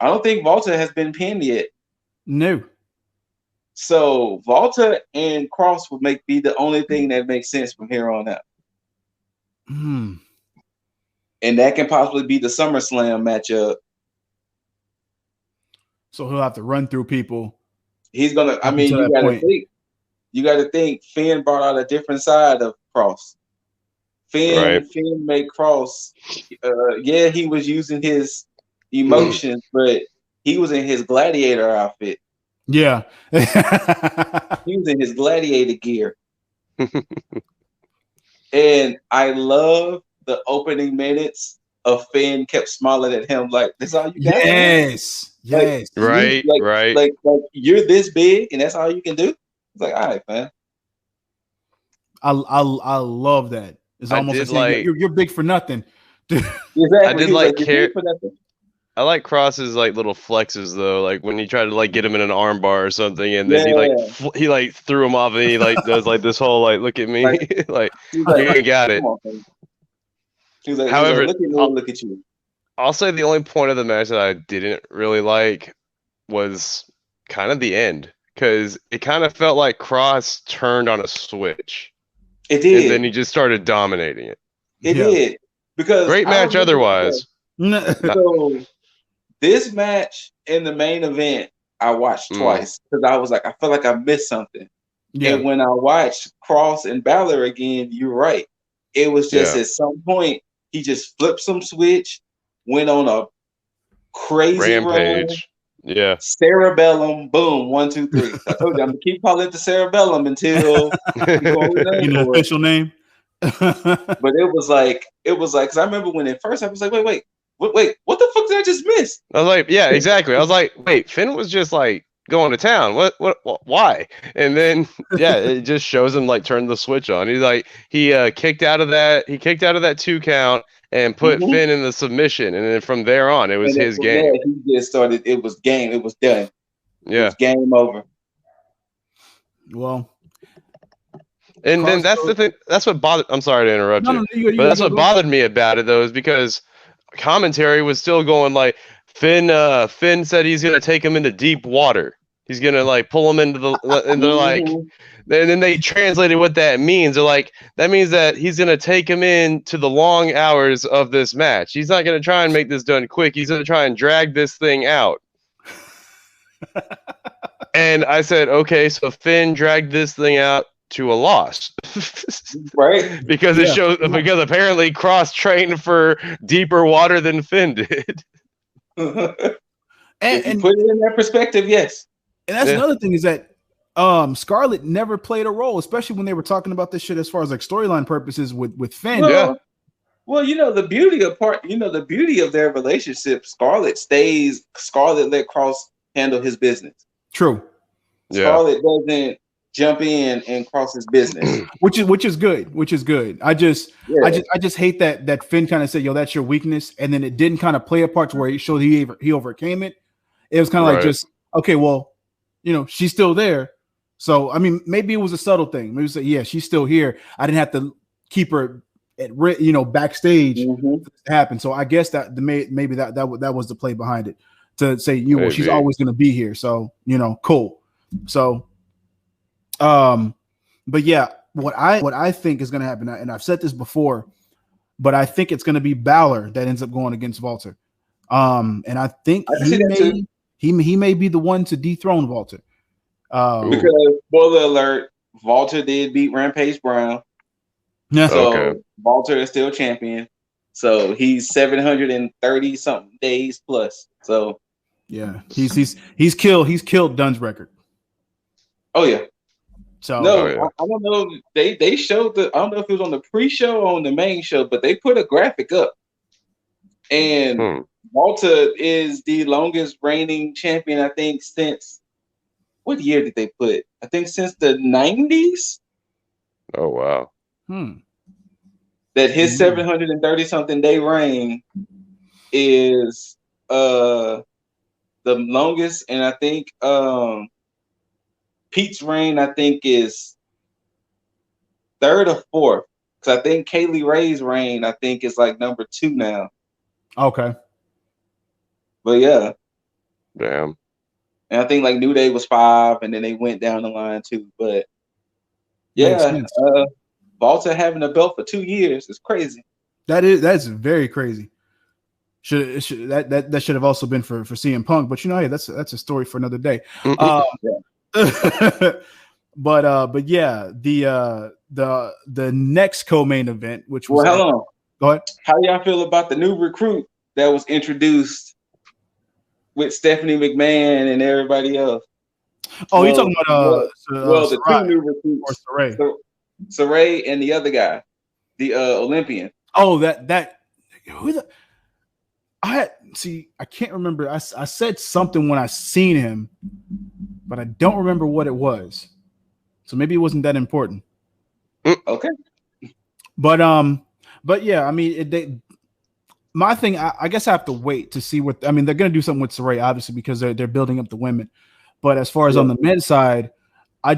don't think Walter has been pinned yet. No. So Walter and Kross would be the only thing that makes sense from here on out. And that can possibly be the SummerSlam matchup. So he'll have to run through people. He's gonna. I mean, you got to think. Finn brought out a different side of Kross. Finn made Kross. He was using his emotions, but he was in his gladiator outfit. Yeah, he was in his gladiator gear. And I love the opening minutes of Finn kept smiling at him like, "This all you got?" Yes, yes, right, right. Like you're this big and that's all you can do. It's like, all right, man. I love that. It's almost like saying you're big for nothing. Exactly. I did like care. I like Cross's like little flexes though, like when he tried to like get him in an arm bar or something, and then he like threw him off, and he like does like this whole like look at me, like you got it. However, look at me, look at you. I'll say the only point of the match that I didn't really like was kind of the end, because it kind of felt like Cross turned on a switch. It did, and then he just started dominating it. It did, because great match otherwise. So this match in the main event, I watched twice because I was like, I felt like I missed something. Yeah. And when I watched Cross and Balor again, you're right. It was just at some point he just flipped some switch, went on a crazy rampage. Run, yeah. Cerebellum, boom, 1, 2, 3. I told you I'm gonna keep calling it the Cerebellum until the official name. But it was like, because I remember when at first I was like, wait, what the fuck did I just miss? I was like, yeah, exactly. I was like, wait, Finn was just like going to town. What, why? And then it just shows him like turn the switch on. He's like, he kicked out of that 2 count and put Finn in the submission, and then from there on, it was his game. He just started. It was game. It was done. Yeah, it was game over. Well, and then that's the thing. That's what bothered. I'm sorry to interrupt you, but that's what bothered me about it though, is because commentary was still going like Finn said he's gonna take him into deep water. He's gonna like pull him into the, and they're like. And then they translated what that means. They're like, that means that he's going to take him in to the long hours of this match. He's not going to try and make this done quick. He's going to try and drag this thing out. And I said, okay, so Finn dragged this thing out to a loss. Right? Because it shows, because apparently Cross trained for deeper water than Finn did. and put it in that perspective, yes. And that's another thing is that Scarlett never played a role, especially when they were talking about this shit as far as like storyline purposes with Finn. Well, the beauty of their relationship, Scarlett let Cross handle his business. True. Scarlett doesn't jump in and cross his business. which is good. I just hate that Finn kind of said, yo, that's your weakness, and then it didn't kind of play a part to where he showed he overcame it. It was kind of like just okay, well, she's still there. So, I mean, maybe it was a subtle thing. Maybe say, yeah, she's still here. I didn't have to keep her at backstage to happen. So I guess that maybe that was the play behind it, to say, well, she's always going to be here. So, cool. So, but yeah, what I think is going to happen, and I've said this before, but I think it's going to be Balor that ends up going against Walter. And I think he may be the one to dethrone Walter. Because spoiler alert, Walter did beat Rampage Brown. Yeah. So Walter is still champion. So he's 730 something days plus. So yeah, he's killed Dunn's record. Oh yeah. So I don't know. They showed I don't know if it was on the pre-show or on the main show, but they put a graphic up. And Walter is the longest reigning champion, I think, since what year did they put? I think since the 90s. Oh wow. That his 730 something day reign is the longest, and I think Pete's reign I think is 3rd or 4th. Because I think Kaylee Ray's reign I think is like number 2 now. Okay. But yeah. Damn. And I think like New Day was 5, and then they went down the line too. But yeah, Walter having a belt for 2 years is crazy. That's very crazy. That should have also been for CM Punk, but hey, that's a story for another day. But yeah, the next co-main event, which was hold on. Go ahead. How y'all feel about the new recruit that was introduced with Stephanie McMahon and everybody else? Oh, you're talking about the 2 new recruits, Saray and the other guy. the Olympian. Oh, that who the I can't remember. I said something when I seen him, but I don't remember what it was. So maybe it wasn't that important. Okay. But yeah, I mean, my thing, I guess I have to wait to see what. I mean, they're going to do something with Saray, obviously, because they're building up the women. But as far as on the men's side, I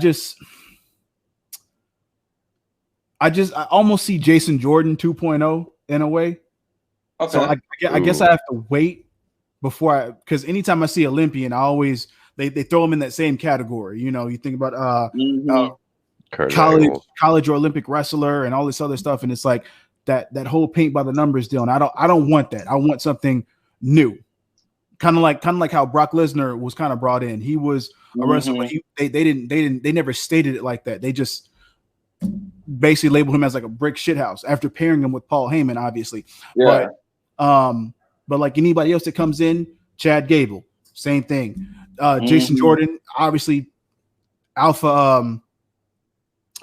almost see Jason Jordan 2.0 in a way. Okay. So I guess I have to wait before because anytime I see Olympian, I always they throw him in that same category. You know, you think about college or Olympic wrestler and all this other stuff, and it's like that whole paint by the numbers deal. And I don't want that. I want something new. Kind of like how Brock Lesnar was kind of brought in. He was a wrestler, but they never stated it like that. They just basically labeled him as like a brick shithouse after pairing him with Paul Heyman, obviously. Yeah. But like anybody else that comes in, Chad Gable, same thing. Jason Jordan, obviously Alpha,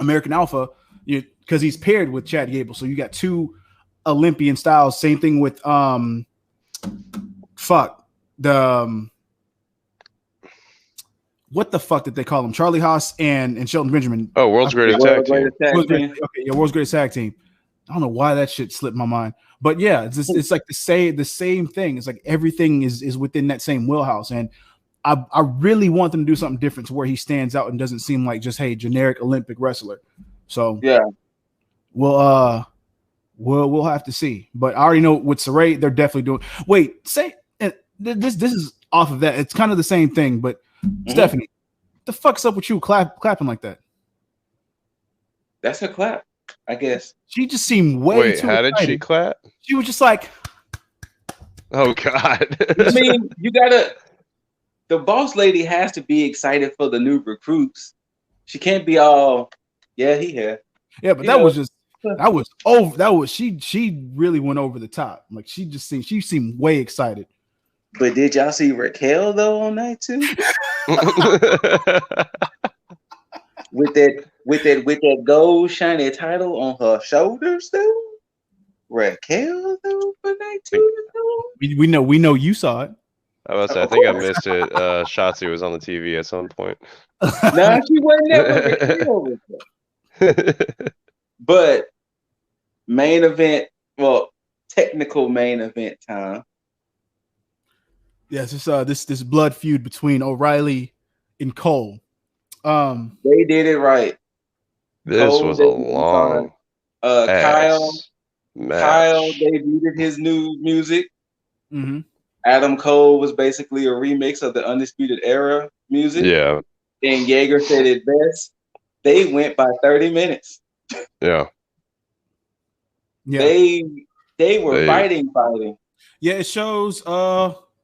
American Alpha, because he's paired with Chad Gable. So you got two Olympian styles. Same thing with what the fuck did they call him? Charlie Haas and Shelton Benjamin. Oh, World's Greatest Tag Team. World's Greatest Tag Team. I don't know why that shit slipped my mind, but yeah, it's like the same thing. It's like everything is within that same wheelhouse, and I really want them to do something different to where he stands out and doesn't seem like just generic Olympic wrestler. So yeah, we'll have to see. But I already know with Saray, they're definitely doing. Wait, this is off of that. It's kind of the same thing, but Stephanie, the fuck's up with you clapping like that? That's a clap, I guess. She just seemed way too how excited. Did she clap? She was just like, oh God. I mean, the boss lady has to be excited for the new recruits. She can't be all, yeah, he here. Yeah, but she really went over the top. Like she seemed way excited. But did y'all see Raquel though on night 2? with that gold shiny title on her shoulders though? Raquel though for night 2 though? We know you saw it. I think I missed it. Shotzi was on the TV at some point. No, she wasn't there. But main event, technical main event time. Yes, this blood feud between O'Reilly and Cole. They did it right. This Cole was a long Kyle debuted his new music. Mm-hmm. Adam Cole was basically a remix of the Undisputed Era music. Yeah. And Jaeger said it best. They went by 30 minutes. Yeah. They were fighting. Yeah, it shows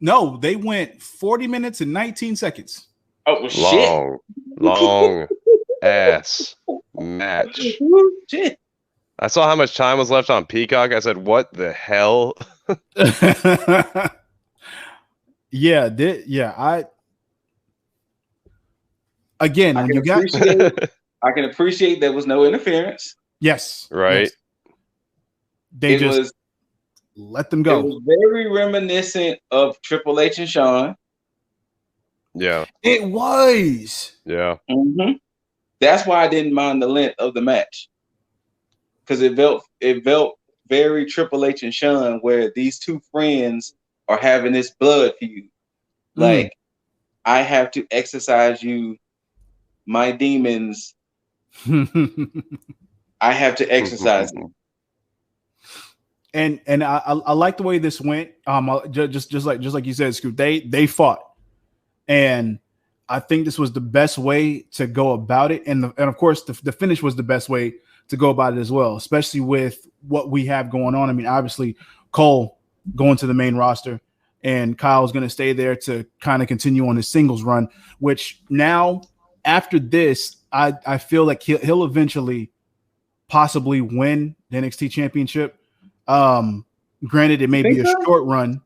no, they went 40 minutes and 19 seconds. Oh, shit. Long ass match. Shit. I saw how much time was left on Peacock. I said, what the hell? I can appreciate there was no interference. Yes. Right. Yes. Let them go. It was very reminiscent of Triple H and Shawn. Yeah. It was. Yeah. Mm-hmm. That's why I didn't mind the length of the match. Because it felt very Triple H and Shawn, where these two friends are having this blood feud. Like, I have to exercise you, my demons. I have to exercise them. And I like the way this went. Just like you said, Scoot. They fought, and I think this was the best way to go about it. And of course, the finish was the best way to go about it as well, especially with what we have going on. I mean, obviously, Cole going to the main roster, and Kyle's going to stay there to kind of continue on his singles run. Which now, after this, I feel like he'll eventually possibly win the NXT Championship. Granted, it may be a short run,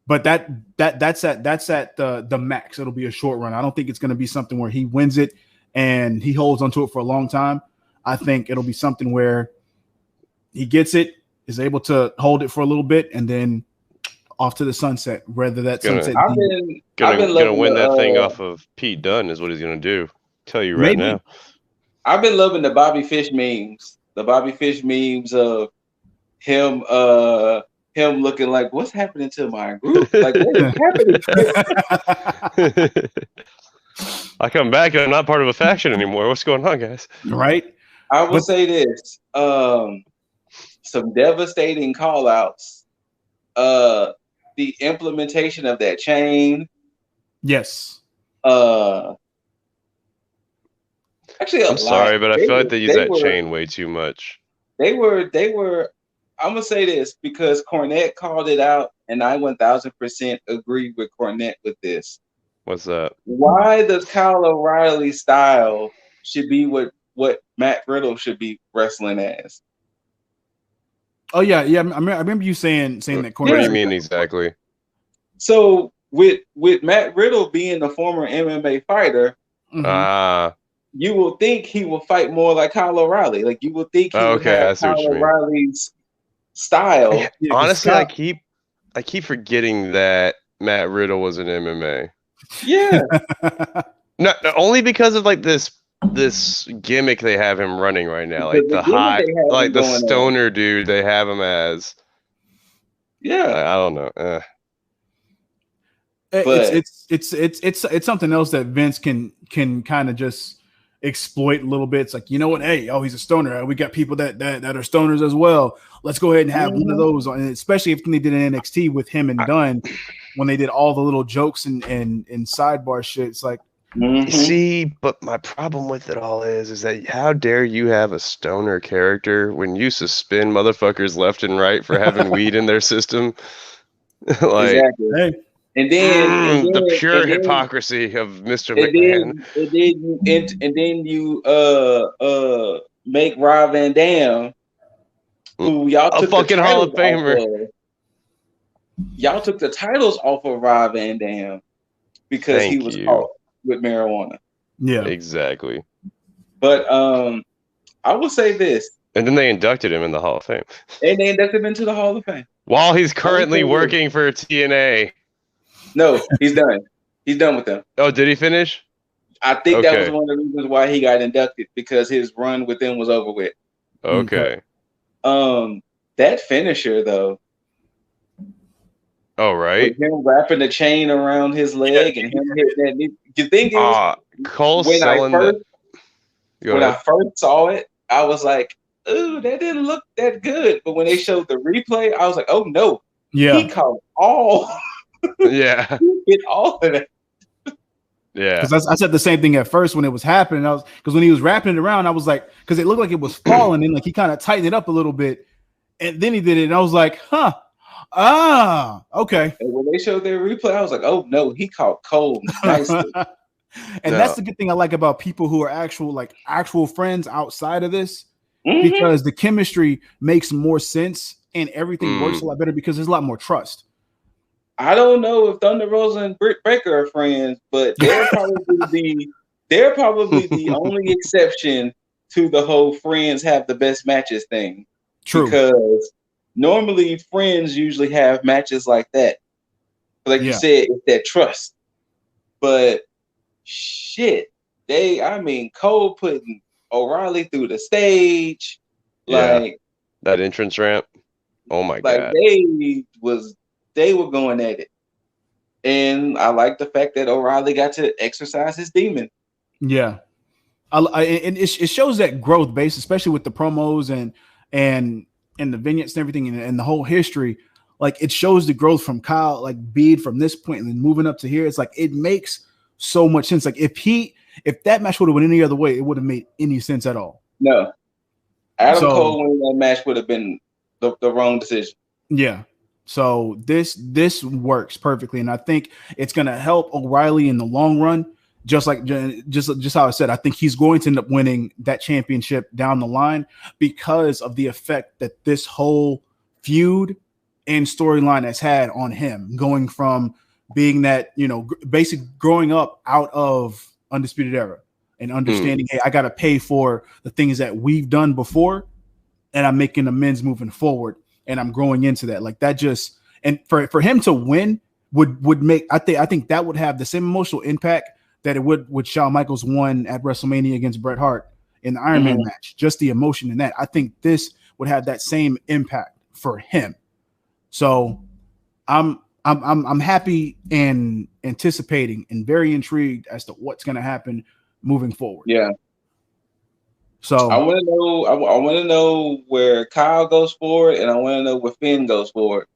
but that's at the max. It'll be a short run. I don't think it's going to be something where he wins it and he holds onto it for a long time. I think it'll be something where he gets it, is able to hold it for a little bit, and then off to the sunset. Whether that sunset, gonna win that thing off of Pete Dunne is what he's gonna do. Tell you right now. I've been loving the Bobby Fish memes. The Bobby Fish memes of him looking like, what's happening to my group? Like, what is happening? I come back and I'm not part of a faction anymore. What's going on, guys? Right. I will say this. Some devastating call outs. The implementation of that chain. Yes. Actually, I'm sorry, but I feel like they use that chain way too much. They were. I'm gonna say this because Cornette called it out, and I 1000% agree with Cornette with this. What's that? Why the Kyle O'Reilly style should be what Matt Riddle should be wrestling as? Oh yeah. I remember you saying that. Cornette. What do you mean exactly? So with Matt Riddle being a former MMA fighter, you will think he will fight more like Kyle O'Reilly. Like you will think he would have Kyle O'Reilly's style. Honestly, I keep forgetting that Matt Riddle was an MMA. Yeah. No, only because of like this gimmick they have him running right now, like the hot, like the stoner dude they have him as. Yeah. I don't know. It's something else that Vince can kind of just exploit a little bit. It's like, you know what? Hey, he's a stoner. We got people that are stoners as well. Let's go ahead and have one of those. And especially if they did an NXT with him and Dunn, when they did all the little jokes and sidebar shit. It's like, see, but my problem with it all is that how dare you have a stoner character when you suspend motherfuckers left and right for having weed in their system? Like, exactly. Hey. And then the pure hypocrisy of Mr. McMahon. And then you make Rob Van Dam, who y'all took a fucking Hall of Famer. Y'all took the titles off of Rob Van Dam because he was caught with marijuana. Yeah, exactly. But I will say this. And then they inducted him in the Hall of Fame. And they inducted him into the Hall of Fame while he's currently working for TNA. No, he's done. He's done with them. Oh, did he finish? I think that was one of the reasons why he got inducted, because his run with them was over with. Okay. That finisher though. Oh, right. With him wrapping the chain around his leg and him hitting that knee. The thing is, Cole when I first saw it, I was like, "Ooh, that didn't look that good." But when they showed the replay, I was like, "Oh no, he caught all." Yeah, get all of it. Yeah, because I said the same thing at first when it was happening. Because when he was wrapping it around, I was like, because it looked like it was falling, and like he kind of tightened it up a little bit, and then he did it, and I was like, okay. And when they showed their replay, I was like, oh no, he caught Cole nicely. And that's the good thing I like about people who are actual friends outside of this, because the chemistry makes more sense and everything works a lot better because there's a lot more trust. I don't know if Thunder Rosa and Britt Baker are friends, but they're probably the only exception to the whole friends have the best matches thing. True. Because normally friends usually have matches like that. Like you said, it's that trust. But shit, Cole putting O'Reilly through the stage. Like that entrance ramp. Oh my god. They were going at it. And I like the fact that O'Reilly got to exercise his demon. Yeah. And it shows that growth base, especially with the promos and the vignettes and everything and the whole history. Like, it shows the growth from Kyle, like Bede from this point and then moving up to here. It's like, it makes so much sense. Like, if that match would have went any other way, it wouldn't have made any sense at all. No. Adam Cole winning that match would have been the wrong decision. Yeah. So this works perfectly, and I think it's going to help O'Reilly in the long run. Just how I said, I think he's going to end up winning that championship down the line because of the effect that this whole feud and storyline has had on him, going from being that, basically growing up out of Undisputed Era and understanding, hey, I got to pay for the things that we've done before. and I'm making amends moving forward, and I'm growing into that. Like that just, and for him to win would make, I think that would have the same emotional impact that it would with Shawn Michaels won at WrestleMania against Bret Hart in the Iron Man match. Just the emotion in that. I think this would have that same impact for him. So I'm happy and anticipating and very intrigued as to what's going to happen moving forward. Yeah. So I want to know. I want to know where Kyle goes forward, and I want to know where Finn goes forward.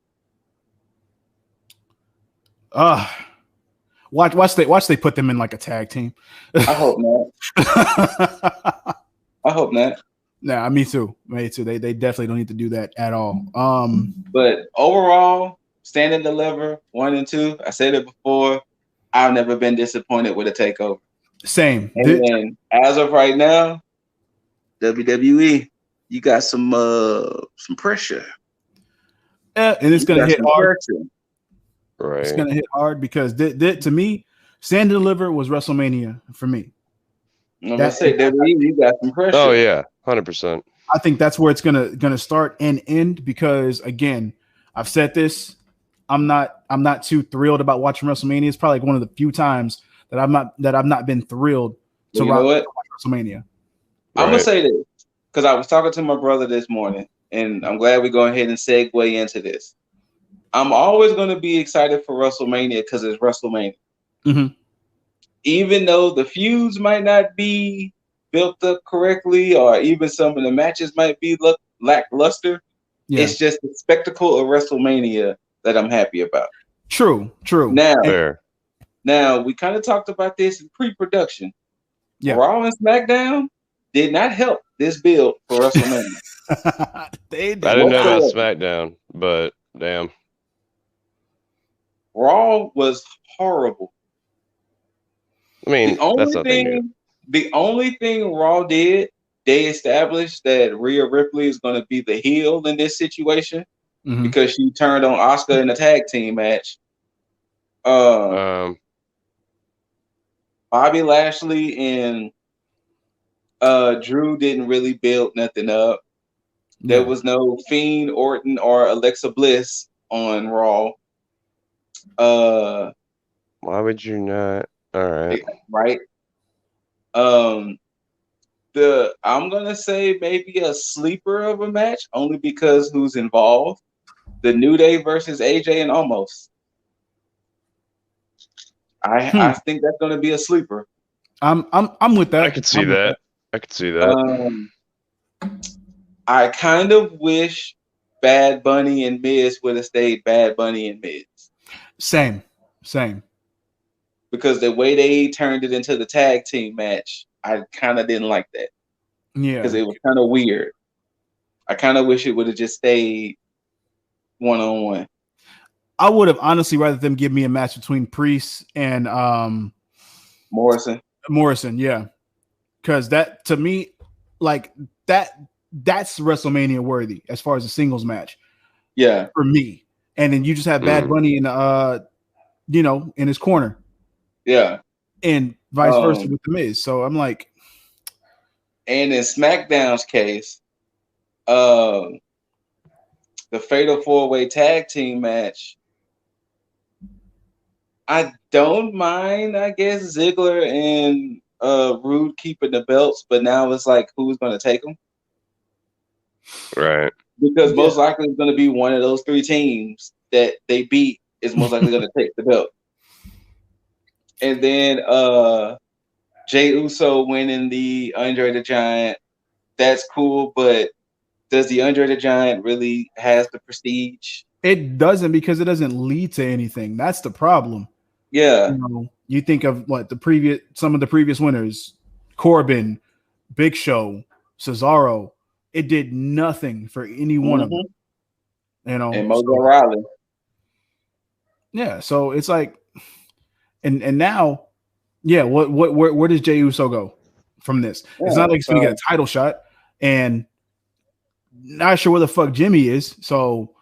Watch they put them in like a tag team. I hope not. I hope not. Nah, me too. Me too. They definitely don't need to do that at all. But overall, Stand and Deliver 1 and 2. I said it before. I've never been disappointed with a takeover. Same. And then, as of right now, WWE, you got some pressure. Yeah, and it's gonna hit hard. Right. It's gonna hit hard because to me, Stand and Deliver was WrestleMania for me. I'm gonna say WWE, you got some pressure. Oh yeah, 100%. I think that's where it's gonna start and end because again, I've said this. I'm not too thrilled about watching WrestleMania. It's probably like one of the few times that I've not been thrilled to watch WrestleMania. I'm gonna say this because I was talking to my brother this morning, and I'm glad we go ahead and segue into this. I'm always going to be excited for WrestleMania because it's WrestleMania. Mm-hmm. Even though the feuds might not be built up correctly, or even some of the matches might be lackluster, it's just the spectacle of WrestleMania that I'm happy about. True. Now we kind of talked about this in pre-production. Yeah. Raw and SmackDown did not help this build for WrestleMania. I didn't know about SmackDown, but damn. Raw was horrible. I mean, the only thing Raw did, they established that Rhea Ripley is going to be the heel in this situation because she turned on Asuka in a tag team match. Bobby Lashley and Drew didn't really build nothing up. There was no Fiend, Orton, or Alexa Bliss on Raw. Why would you not? All right. Right. I'm gonna say maybe a sleeper of a match, only because who's involved. The New Day versus AJ and Omos. I think that's gonna be a sleeper. I'm with that. I could see that. I kind of wish Bad Bunny and Miz would have stayed Bad Bunny and Miz. Same. Because the way they turned it into the tag team match, I kind of didn't like that. Yeah. Because it was kind of weird. I kind of wish it would have just stayed one-on-one. I would have honestly rather them give me a match between Priest and Morrison, yeah. Because that, to me, like that's WrestleMania worthy as far as a singles match. Yeah. For me. And then you just have Bad Bunny in in his corner. Yeah. And vice versa with The Miz. So I'm like. And in SmackDown's case, the Fatal 4-Way Tag Team match, I don't mind, I guess, Ziggler and Rude keeping the belts, but now it's like, who's going to take them? Right. Because most likely it's going to be one of those three teams that they beat is most likely going to take the belt. And then Jey Uso winning the Andre the Giant, that's cool, but does the Andre the Giant really has the prestige? It doesn't, because it doesn't lead to anything. That's the problem. Yeah. You think of some of the previous winners, Corbin, Big Show, Cesaro. It did nothing for any one of them. And Mojo Rawley. Yeah, so it's like, and now, where does Jey Uso go from this? Yeah, it's not like he's gonna get a title shot, and not sure where the fuck Jimmy is. So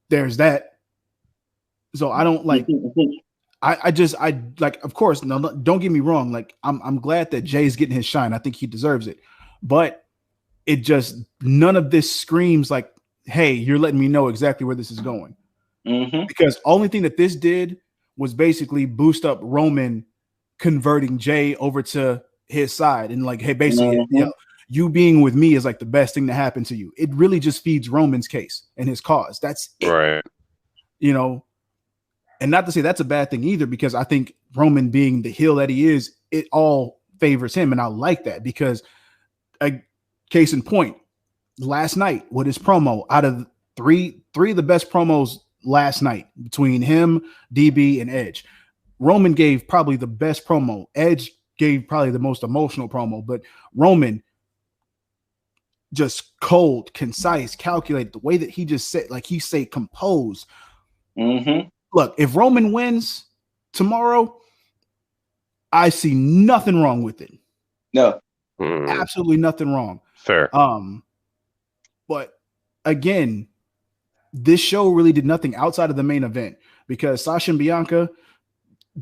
there's that. So I don't like. I like. Of course, no. Don't get me wrong. Like I'm glad that Jay's getting his shine. I think he deserves it. But it just none of this screams like, hey, you're letting me know exactly where this is going. Because only thing that this did was basically boost up Roman converting Jay over to his side and like, hey, basically, you being with me is like the best thing to happen to you. It really just feeds Roman's case and his cause. That's it. Right. You know, and not to say that's a bad thing either, because I think Roman being the heel that he is, it all favors him. And I like that because case in point, last night with his promo, out of three of the best promos last night between him, DB, and Edge, Roman gave probably the best promo. Edge gave probably the most emotional promo, but Roman just cold, concise, calculated, the way that he just said, like he say composed. Look, if Roman wins tomorrow, I see nothing wrong with it. No. Absolutely nothing wrong. Fair. But again, this show really did nothing outside of the main event because Sasha and Bianca,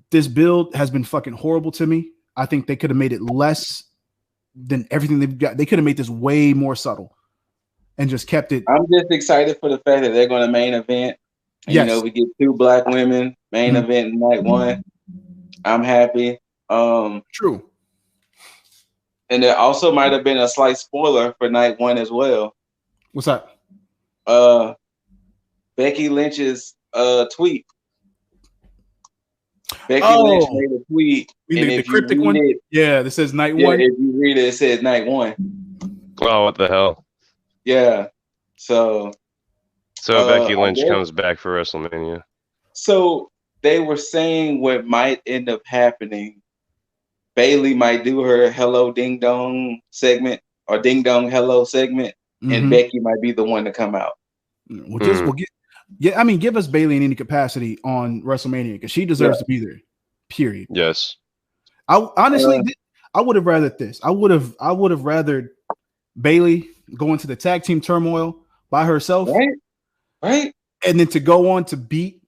this build has been fucking horrible to me. I think they could have made it less than everything they've got. They could have made this way more subtle and just kept it. I'm just excited for the fact that they're going to main event. And, you know, we get 2 black women main event in night 1. I'm happy. True. And there also might have been a slight spoiler for night 1 as well. What's that? Becky Lynch's tweet. Becky Lynch made a tweet. And the cryptic one? Yeah, that says night 1. If you read it, it says night 1. Oh, what the hell? Yeah. So Becky Lynch comes back for WrestleMania. So they were saying what might end up happening. Bayley might do her Hello Ding Dong segment or Ding Dong Hello segment, and Becky might be the one to come out. Give us Bayley in any capacity on WrestleMania because she deserves to be there. Period. Yes. I honestly, I would have rathered this. I would have rathered Bayley go into the tag team turmoil by herself, right, and then to go on to beat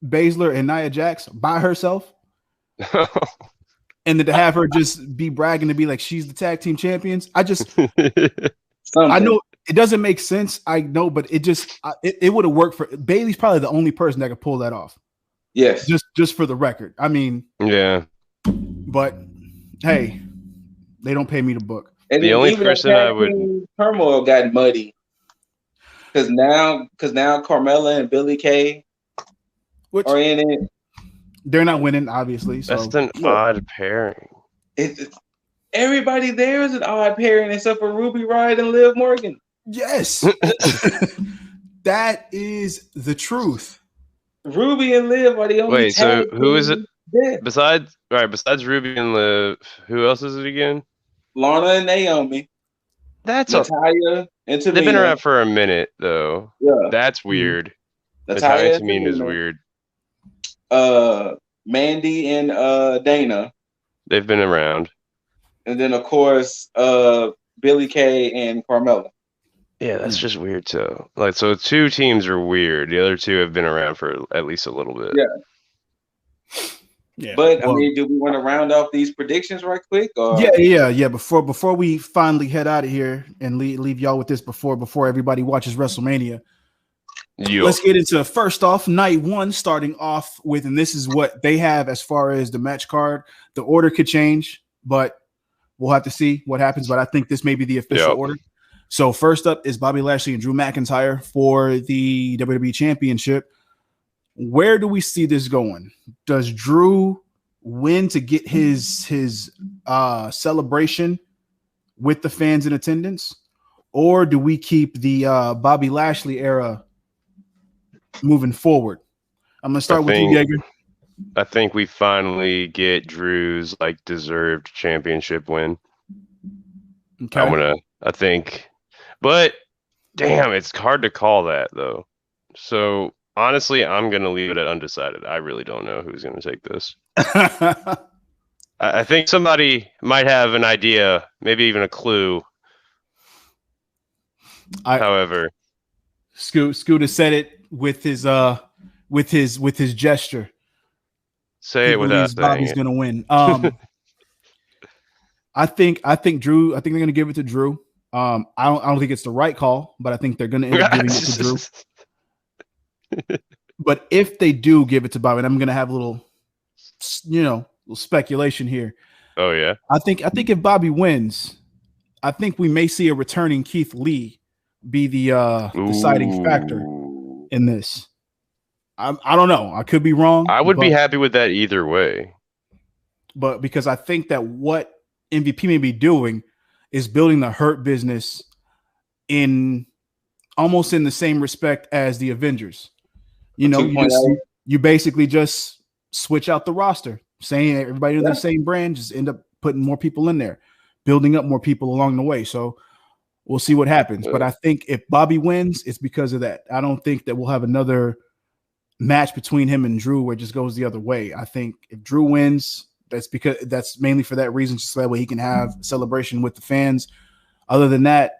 Baszler and Nia Jax by herself, and then to have her just be bragging to be like she's the tag team champions. I know it doesn't make sense. I know, but it just it would have worked for Bayley's probably the only person that could pull that off. Yes, just for the record. I mean, yeah, but hey, they don't pay me to book. And the only person I would turmoil got muddy because now Carmella and Billie Kay are in it. They're not winning, obviously. So. That's an odd pairing. Everybody there is an odd pairing except for Ruby Riott and Liv Morgan. Yes, that is the truth. Ruby and Liv are the only. Wait, so who is it? Besides Ruby and Liv, who else is it again? Lana and Naomi. That's Natalya and Tamina. They've been around for a minute though. Yeah, that's weird. Natalya and Tamina is weird. Mandy and Dana. They've been around. And then of course Billie Kay and Carmella. Yeah, that's just weird too. Like, so 2 teams are weird. The other 2 have been around for at least a little bit. Yeah. But I mean, do we want to round off these predictions right quick? Or? Yeah. Before we finally head out of here and leave y'all with this before everybody watches WrestleMania. Let's get into first off night 1, starting off with, and this is what they have as far as the match card. The order could change, but we'll have to see what happens. But I think this may be the official order. So first up is Bobby Lashley and Drew McIntyre for the WWE Championship. Where do we see this going? Does Drew win to get his celebration with the fans in attendance, or do we keep the Bobby Lashley era moving forward? I'm gonna start with you, Jaeger. I think we finally get Drew's deserved championship win. Okay. I think, but damn, it's hard to call that though. So honestly, I'm gonna leave it at undecided. I really don't know who's gonna take this. I think somebody might have an idea, maybe even a clue. However, Scooter said it with his gesture. Say it without saying Bobby's it. Gonna win. I think Drew. I think they're gonna give it to Drew. I don't think it's the right call, but I think they're going to end up giving it to Drew. But if they do give it to Bobby, and I'm going to have a little speculation here. Oh yeah. I think if Bobby wins, I think we may see a returning Keith Lee be the deciding factor in this. I don't know. I could be wrong. I would be happy with that either way. But because I think that what MVP may be doing is building the Hurt business in almost in the same respect as the Avengers. You basically just switch out the roster, saying everybody in the same brand, just end up putting more people in there, building up more people along the way. So we'll see what happens. But I think if Bobby wins, it's because of that. I don't think that we'll have another match between him and Drew where it just goes the other way. I think if Drew wins, that's mainly for that reason, just so that way he can have a celebration with the fans. Other than that,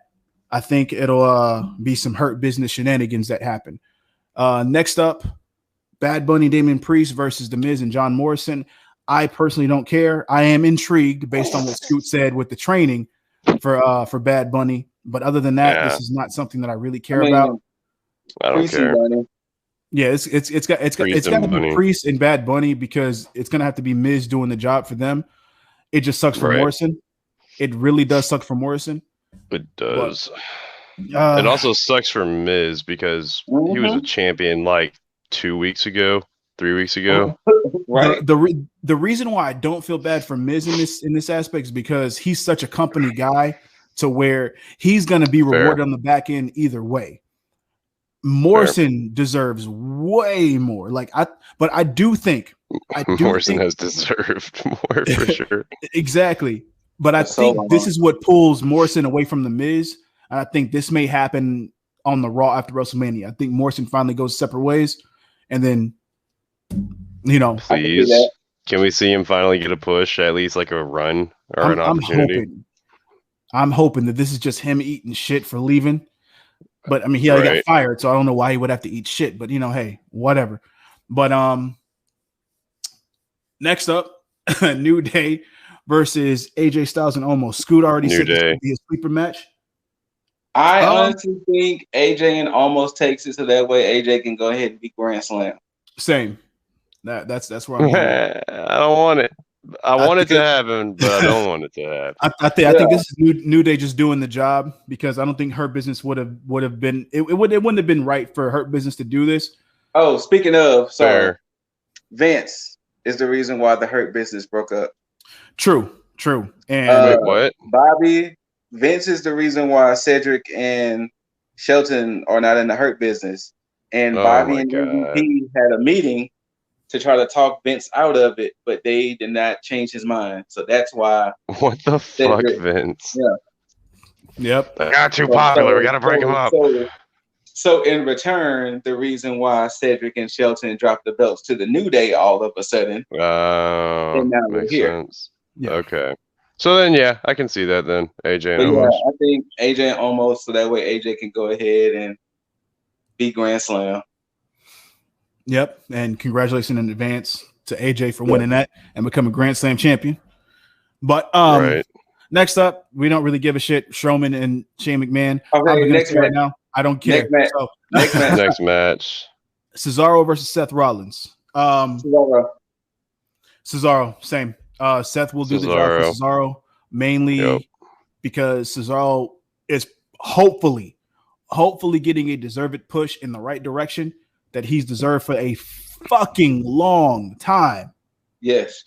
I think it'll be some Hurt business shenanigans that happen. Next up, Bad Bunny, Damian Priest versus The Miz and John Morrison. I personally don't care. I am intrigued based on what Scoot said with the training for Bad Bunny. But other than that, this is not something that I really care about. I don't care. Yeah, it's got to be Priest and Bad Bunny because it's gonna have to be Miz doing the job for them. It just sucks for Morrison. It really does suck for Morrison. It does. It also sucks for Miz because he was a champion like 2 weeks ago, 3 weeks ago. Right. The reason why I don't feel bad for Miz in this aspect is because he's such a company guy to where he's going to be rewarded on the back end either way. Morrison deserves way more. But I do think Morrison has deserved more for sure. Exactly. But I think this is what pulls Morrison away from the Miz. And I think this may happen on the Raw after WrestleMania. I think Morrison finally goes separate ways, and then please, can we see him finally get a push, at least like a run or an opportunity? I'm hoping that this is just him eating shit for leaving. But I mean, he got fired, so I don't know why he would have to eat shit. But hey, whatever. But next up, New Day versus AJ Styles and Omos. Scoot already said this would be a sleeper match. I honestly think AJ and Omos takes it so that way AJ can go ahead and beat Grand Slam. Same. That's where I'm going. I don't want it. I want it to happen, but I don't want it to happen. I think this is New Day just doing the job because I don't think Hurt Business would have been. It wouldn't have been right for Hurt Business to do this. Oh, speaking of, Vince is the reason why the Hurt Business broke up. True. And wait, what? Bobby. Vince is the reason why Cedric and Shelton are not in the Hurt Business. And Bobby and MVP had a meeting to try to talk Vince out of it, but they did not change his mind. So that's why. What the fuck, Vince? Yeah. Yep. They got too popular. We got to break him up. So in return, the reason why Cedric and Shelton dropped the belts to the New Day all of a sudden. And now we're here. Sense. Yeah. Okay. So then, I can see that then. AJ and Omos. I think AJ and Omos, so that way AJ can go ahead and beat Grand Slam. Yep. And congratulations in advance to AJ for winning that and becoming Grand Slam champion. But next up, we don't really give a shit. Strowman and Shane McMahon. Okay, next match. Right now, I don't care. Next match. Next match. Cesaro versus Seth Rollins. Cesaro, same. Seth will do the job for Cesaro mainly because Cesaro is hopefully getting a deserved push in the right direction that he's deserved for a fucking long time. Yes.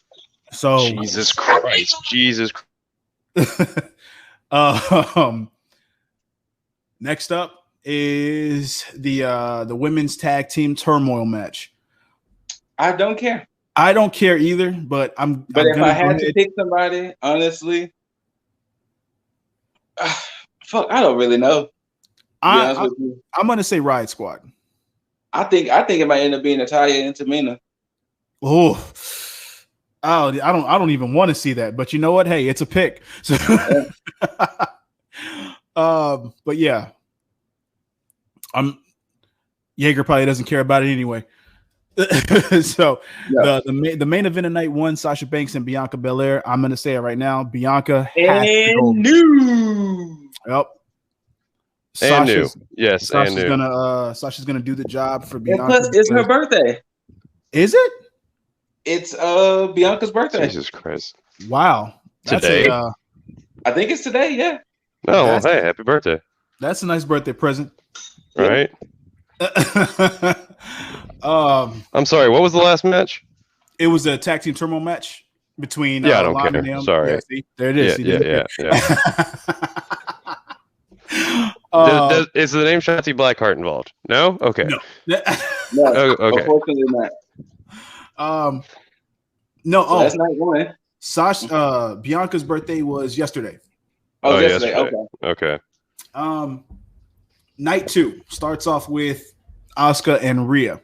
So Jesus Christ. Next up is the women's tag team turmoil match. I don't care. I don't care either, but if I had to pick somebody, honestly, fuck, I don't really know. I'm gonna say Riot Squad. I think it might end up being Natalya and Tamina. I don't even want to see that. But you know what? Hey, it's a pick. So, but yeah, Jaeger probably doesn't care about it anyway. So the main event of night one, Sasha Banks and Bianca Belair. I'm gonna say it right now. Bianca has to go. New. Yep. Sasha's gonna do the job for Bianca. And plus, it's her birthday. Is it? It's Bianca's birthday. Jesus Christ! Wow. Today? I think it's today. Yeah. Oh, well, hey, happy birthday! That's a nice birthday present. Right. I'm sorry. What was the last match? It was a tag team turmoil match between. I don't care. And Sorry. Yeah, see, there it is. Yeah. Is the name Shotzi Blackheart involved? No. Okay. No. No. Okay. Unfortunately not. No. So that's night one. Sasha, Bianca's birthday was yesterday. Oh, yesterday. Okay. Night 2 starts off with Asuka and Rhea.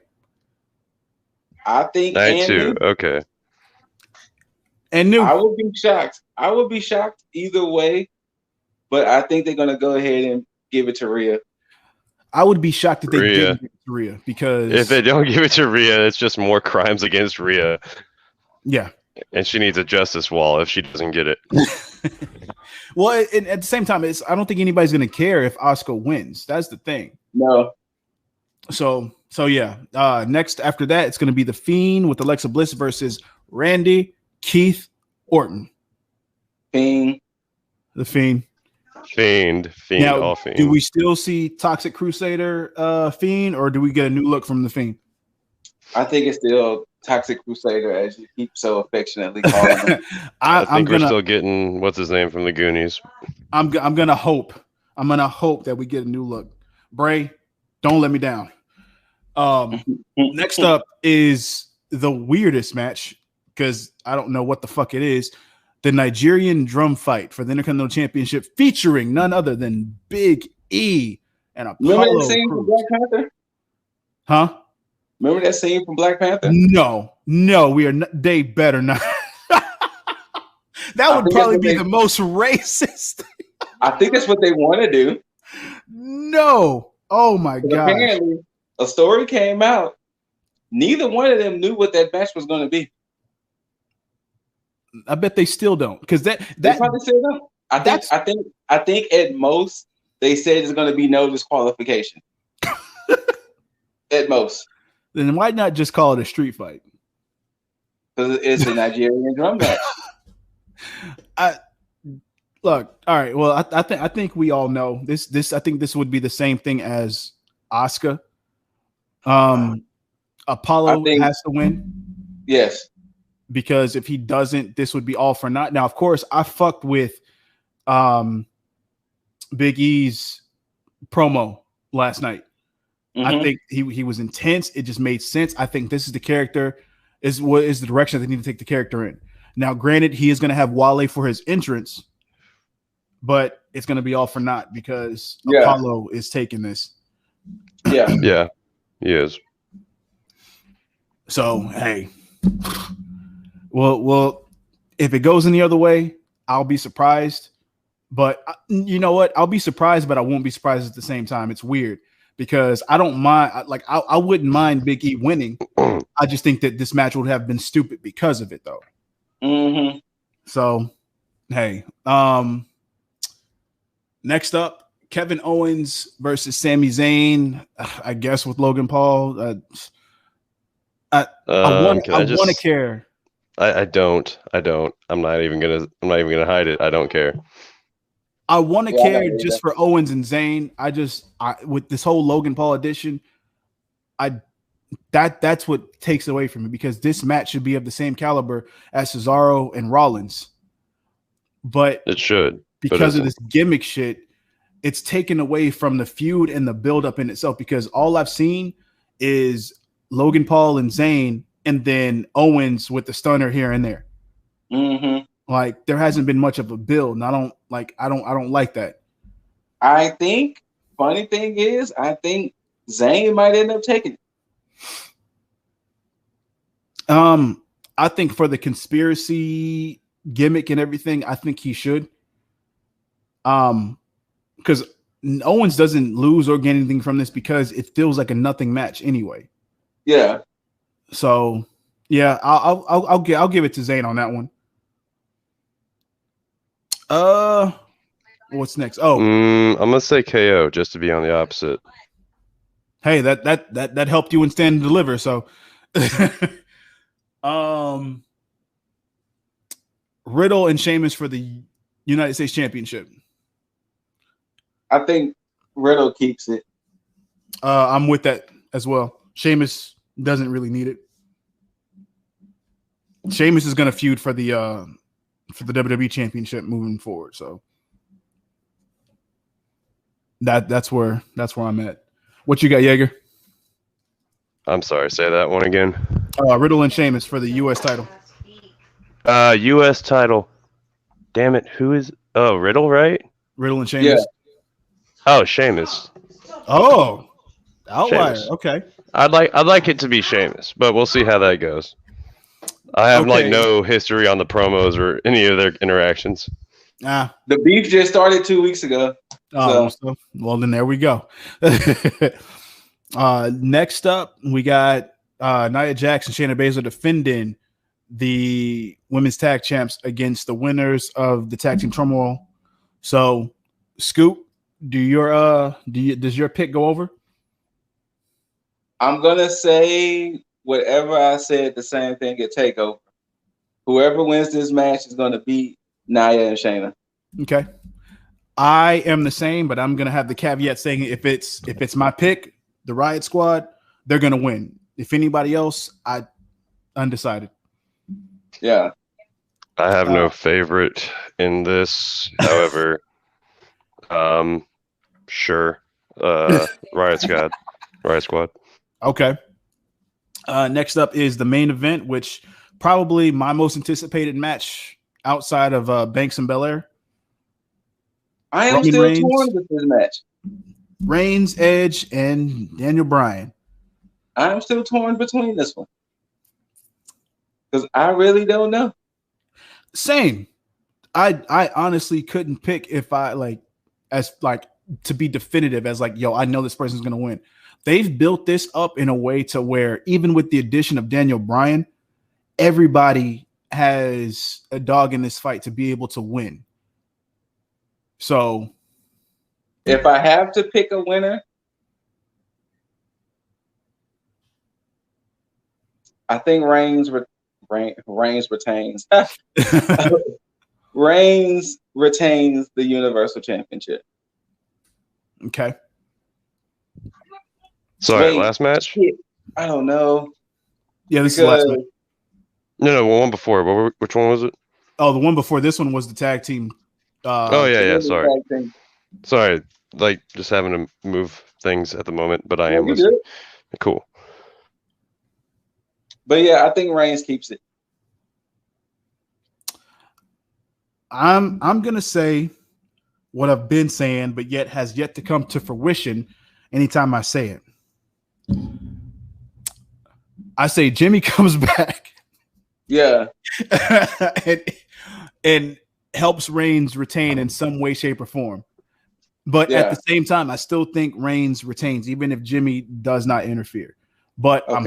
I think night 2. Okay. And new. I would be shocked. Either way, but I think they're gonna go ahead and give it to Rhea. I would be shocked if they didn't give it to Rhea, because if they don't give it to Rhea, it's just more crimes against Rhea. Yeah. And she needs a justice wall if she doesn't get it. Well, at the same time, I don't think anybody's going to care if Asuka wins. That's the thing. No. So yeah. Next after that, it's going to be The Fiend with Alexa Bliss versus Randy Keith Orton. Fiend. The Fiend. Fiend. Now, all Fiend. Do we still see Toxic Crusader Fiend, or do we get a new look from The Fiend? I think it's still Toxic Crusader, as you keep so affectionately calling him. I think we're still getting what's his name from the Goonies. I'm gonna hope that we get a new look. Bray, don't let me down. Next up is the weirdest match, because I don't know what the fuck it is. The Nigerian drum fight for the Intercontinental Championship, featuring none other than Big E and Apollo. Remember that scene from Black Panther? Huh? Remember that scene from Black Panther? No, we are not. They better not. That would probably be the most racist. I think that's what they want to do. No. Oh my god. Apparently, a story came out. Neither one of them knew what that match was going to be. I bet they still don't, because they probably still don't. I think at most they said it's going to be no disqualification. At most. Then why not just call it a street fight? Because it's a Nigerian drum match. Look, all right. Well, I think we all know this. I think this would be the same thing as Asuka. Apollo has to win. Yes. Because if he doesn't, this would be all for naught. Now, of course, I fucked with Big E's promo last night. Mm-hmm. I think he was intense. It just made sense. I think this is the character, is the direction they need to take the character in. Now, granted, he is going to have Wale for his entrance, but it's going to be all for naught because Apollo is taking this. Yeah, he is. So, hey, well, if it goes any other way, I'll be surprised. But you know what? I'll be surprised, but I won't be surprised at the same time. It's weird because I don't mind. I wouldn't mind Big E winning. I just think that this match would have been stupid because of it, though. Mm-hmm. So, hey, next up, Kevin Owens versus Sami Zayn. I guess with Logan Paul. I want to care. I don't. I'm not even gonna hide it. I don't care. I want to care just for Owens and Zayn. With this whole Logan Paul edition, that's what takes away from me, because this match should be of the same caliber as Cesaro and Rollins. But it should, because of this gimmick shit, it's taken away from the feud and the build-up in itself, because all I've seen is Logan Paul and Zayn, and then Owens with the stunner here and there. Mm-hmm. Like, there hasn't been much of a build, and I don't like that. I think funny thing is, I think Zayn might end up taking it. I think for the conspiracy gimmick and everything, I think he should. Because Owens doesn't lose or gain anything from this, because it feels like a nothing match anyway. Yeah. So yeah, I'll give it to Zayn on that one. What's next? Oh, I'm gonna say KO just to be on the opposite. Hey, that helped you in Stand and Deliver. So, Riddle and Sheamus for the United States Championship. I think Riddle keeps it. I'm with that as well. Sheamus doesn't really need it. Sheamus is going to feud for the WWE Championship moving forward. So that's where I'm at. What you got, Jaeger? I'm sorry, say that one again. Riddle and Sheamus for the U.S. title. U.S. title. Damn it, who is? Oh, Riddle, right? Riddle and Sheamus. Yeah. Oh, Sheamus. Oh, outlier. Sheamus. Okay. I'd like it to be Sheamus, but we'll see how that goes. I have like no history on the promos or any of their interactions. The beef just started 2 weeks ago. Oh, so, well then there we go. Next up, we got Nia Jax and Shayna Baszler defending the women's tag champs against the winners of the tag team turmoil. So, Scoop, does your pick go over? I'm gonna say whatever I said, the same thing at Takeover. Whoever wins this match is gonna beat Nia and Shayna. Okay. I am the same, but I'm gonna have the caveat saying if it's my pick, the Riot Squad, they're gonna win. If anybody else, I undecided. Yeah. I have no favorite in this. However, sure. Riot Squad. Okay. Next up is the main event, which probably my most anticipated match outside of Banks and Belair. I am still torn with this match. Reigns, Edge, and Daniel Bryan. I'm still torn between this one because I really don't know. Same. I honestly couldn't pick if I to be definitive as I know this person's gonna win. They've built this up in a way to where even with the addition of Daniel Bryan, everybody has a dog in this fight to be able to win. So if I have to pick a winner, I think Reigns retains. Reigns retains the Universal Championship. Okay. Sorry, last match? I don't know. Yeah, this is the last match. No, one before. Which one was it? Oh, the one before this one was the tag team. Yeah. Sorry. Just having to move things at the moment, but I am listening. Cool. But yeah, I think Reigns keeps it. I'm gonna say what I've been saying, but yet has yet to come to fruition anytime I say it. I say Jimmy comes back. Yeah. and helps Reigns retain in some way, shape, or form. But at the same time, I still think Reigns retains, even if Jimmy does not interfere. But I'm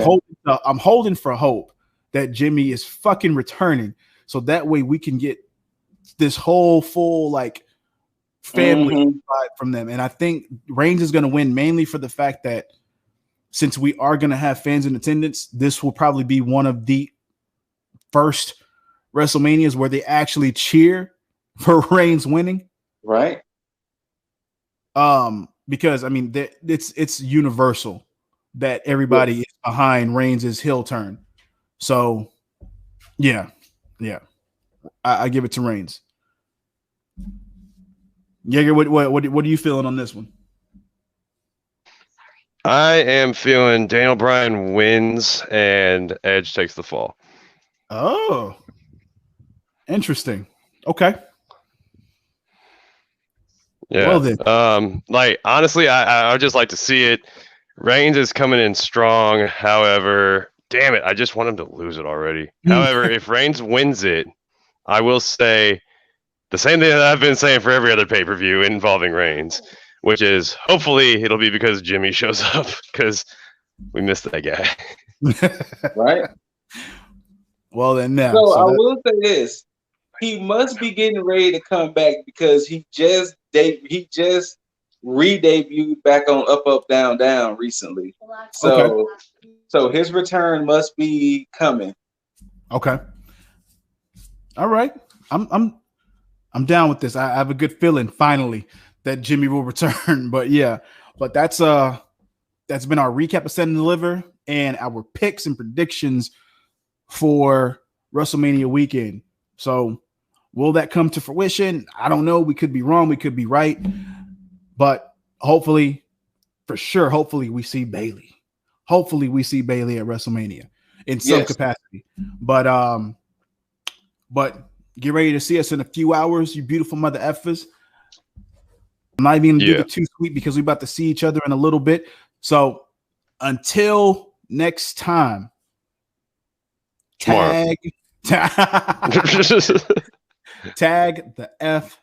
holding for hope that Jimmy is fucking returning, so that way we can get this whole full family vibe from them. And I think Reigns is going to win mainly for the fact that since we are going to have fans in attendance, this will probably be one of the first WrestleManias where they actually cheer for Reigns winning. Right. Because I mean, it's universal that everybody is behind Reigns' heel turn. So, yeah, I give it to Reigns. Jaeger, what are you feeling on this one? I am feeling Daniel Bryan wins and Edge takes the fall. Oh, interesting. Okay. Yeah. Well, then. Honestly, I would just like to see it. Reigns is coming in strong. However, damn it, I just want him to lose it already. However, if Reigns wins it, I will say the same thing that I've been saying for every other pay-per-view involving Reigns, which is hopefully it'll be because Jimmy shows up because we missed that guy. Right. Well, then now. So I will say this. he must be getting ready to come back because he just re-debuted back on Up Up Down Down recently. So his return must be coming. Okay. All right. I'm down with this. I have a good feeling finally that Jimmy will return. But yeah, but that's been our recap of Send and Deliver and our picks and predictions for WrestleMania weekend. So will that come to fruition? I don't know. We could be wrong. We could be right. But hopefully, for sure, hopefully we see Bayley. Hopefully we see Bayley at WrestleMania in some capacity. But get ready to see us in a few hours, you beautiful mother effers. I'm not even going to do the too sweet because we're about to see each other in a little bit. So until next time, tag the F